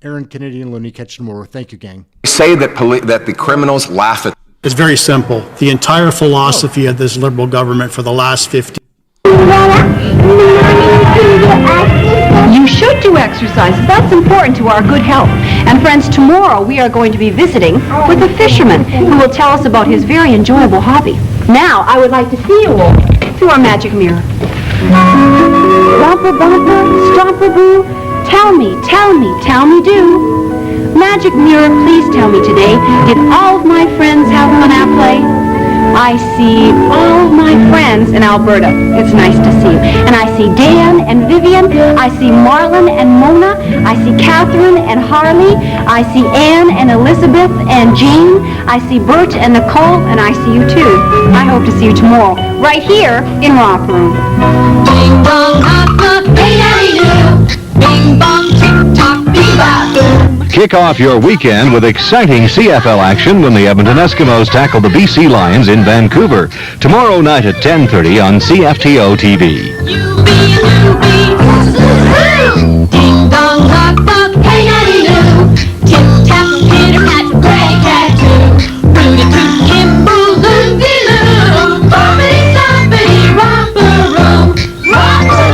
J: Aaron, Canadian Looney, catch you tomorrow. Thank you, gang.
D: Say that that the criminals laugh at.
M: It's very simple. The entire philosophy of this Liberal government for the last 50
O: You should do exercise. That's important to our good health. And friends, tomorrow we are going to be visiting with a fisherman who will tell us about his very enjoyable hobby. Now, I would like to see you all through our magic mirror. Romper bumper, stomper boo, tell me do. Magic mirror, please tell me today, did all of my friends have fun at play? I see all of my friends in Alberta. It's nice to see you. And I see Dan and Vivian. I see Marlon and Mona. I see Catherine and Harley. I see Anne and Elizabeth and Jean. I see Bert and Nicole, and I see you too. I hope to see you tomorrow, right here in Romper Room. Bing bong, knock knock, hey-daddy-doo. Bing bong, tick-tock, bee-ba-boom.
Q: Kick off your weekend with exciting CFL action when the Edmonton Eskimos tackle the BC Lions in Vancouver. Tomorrow night at 10:30 on CFTO TV.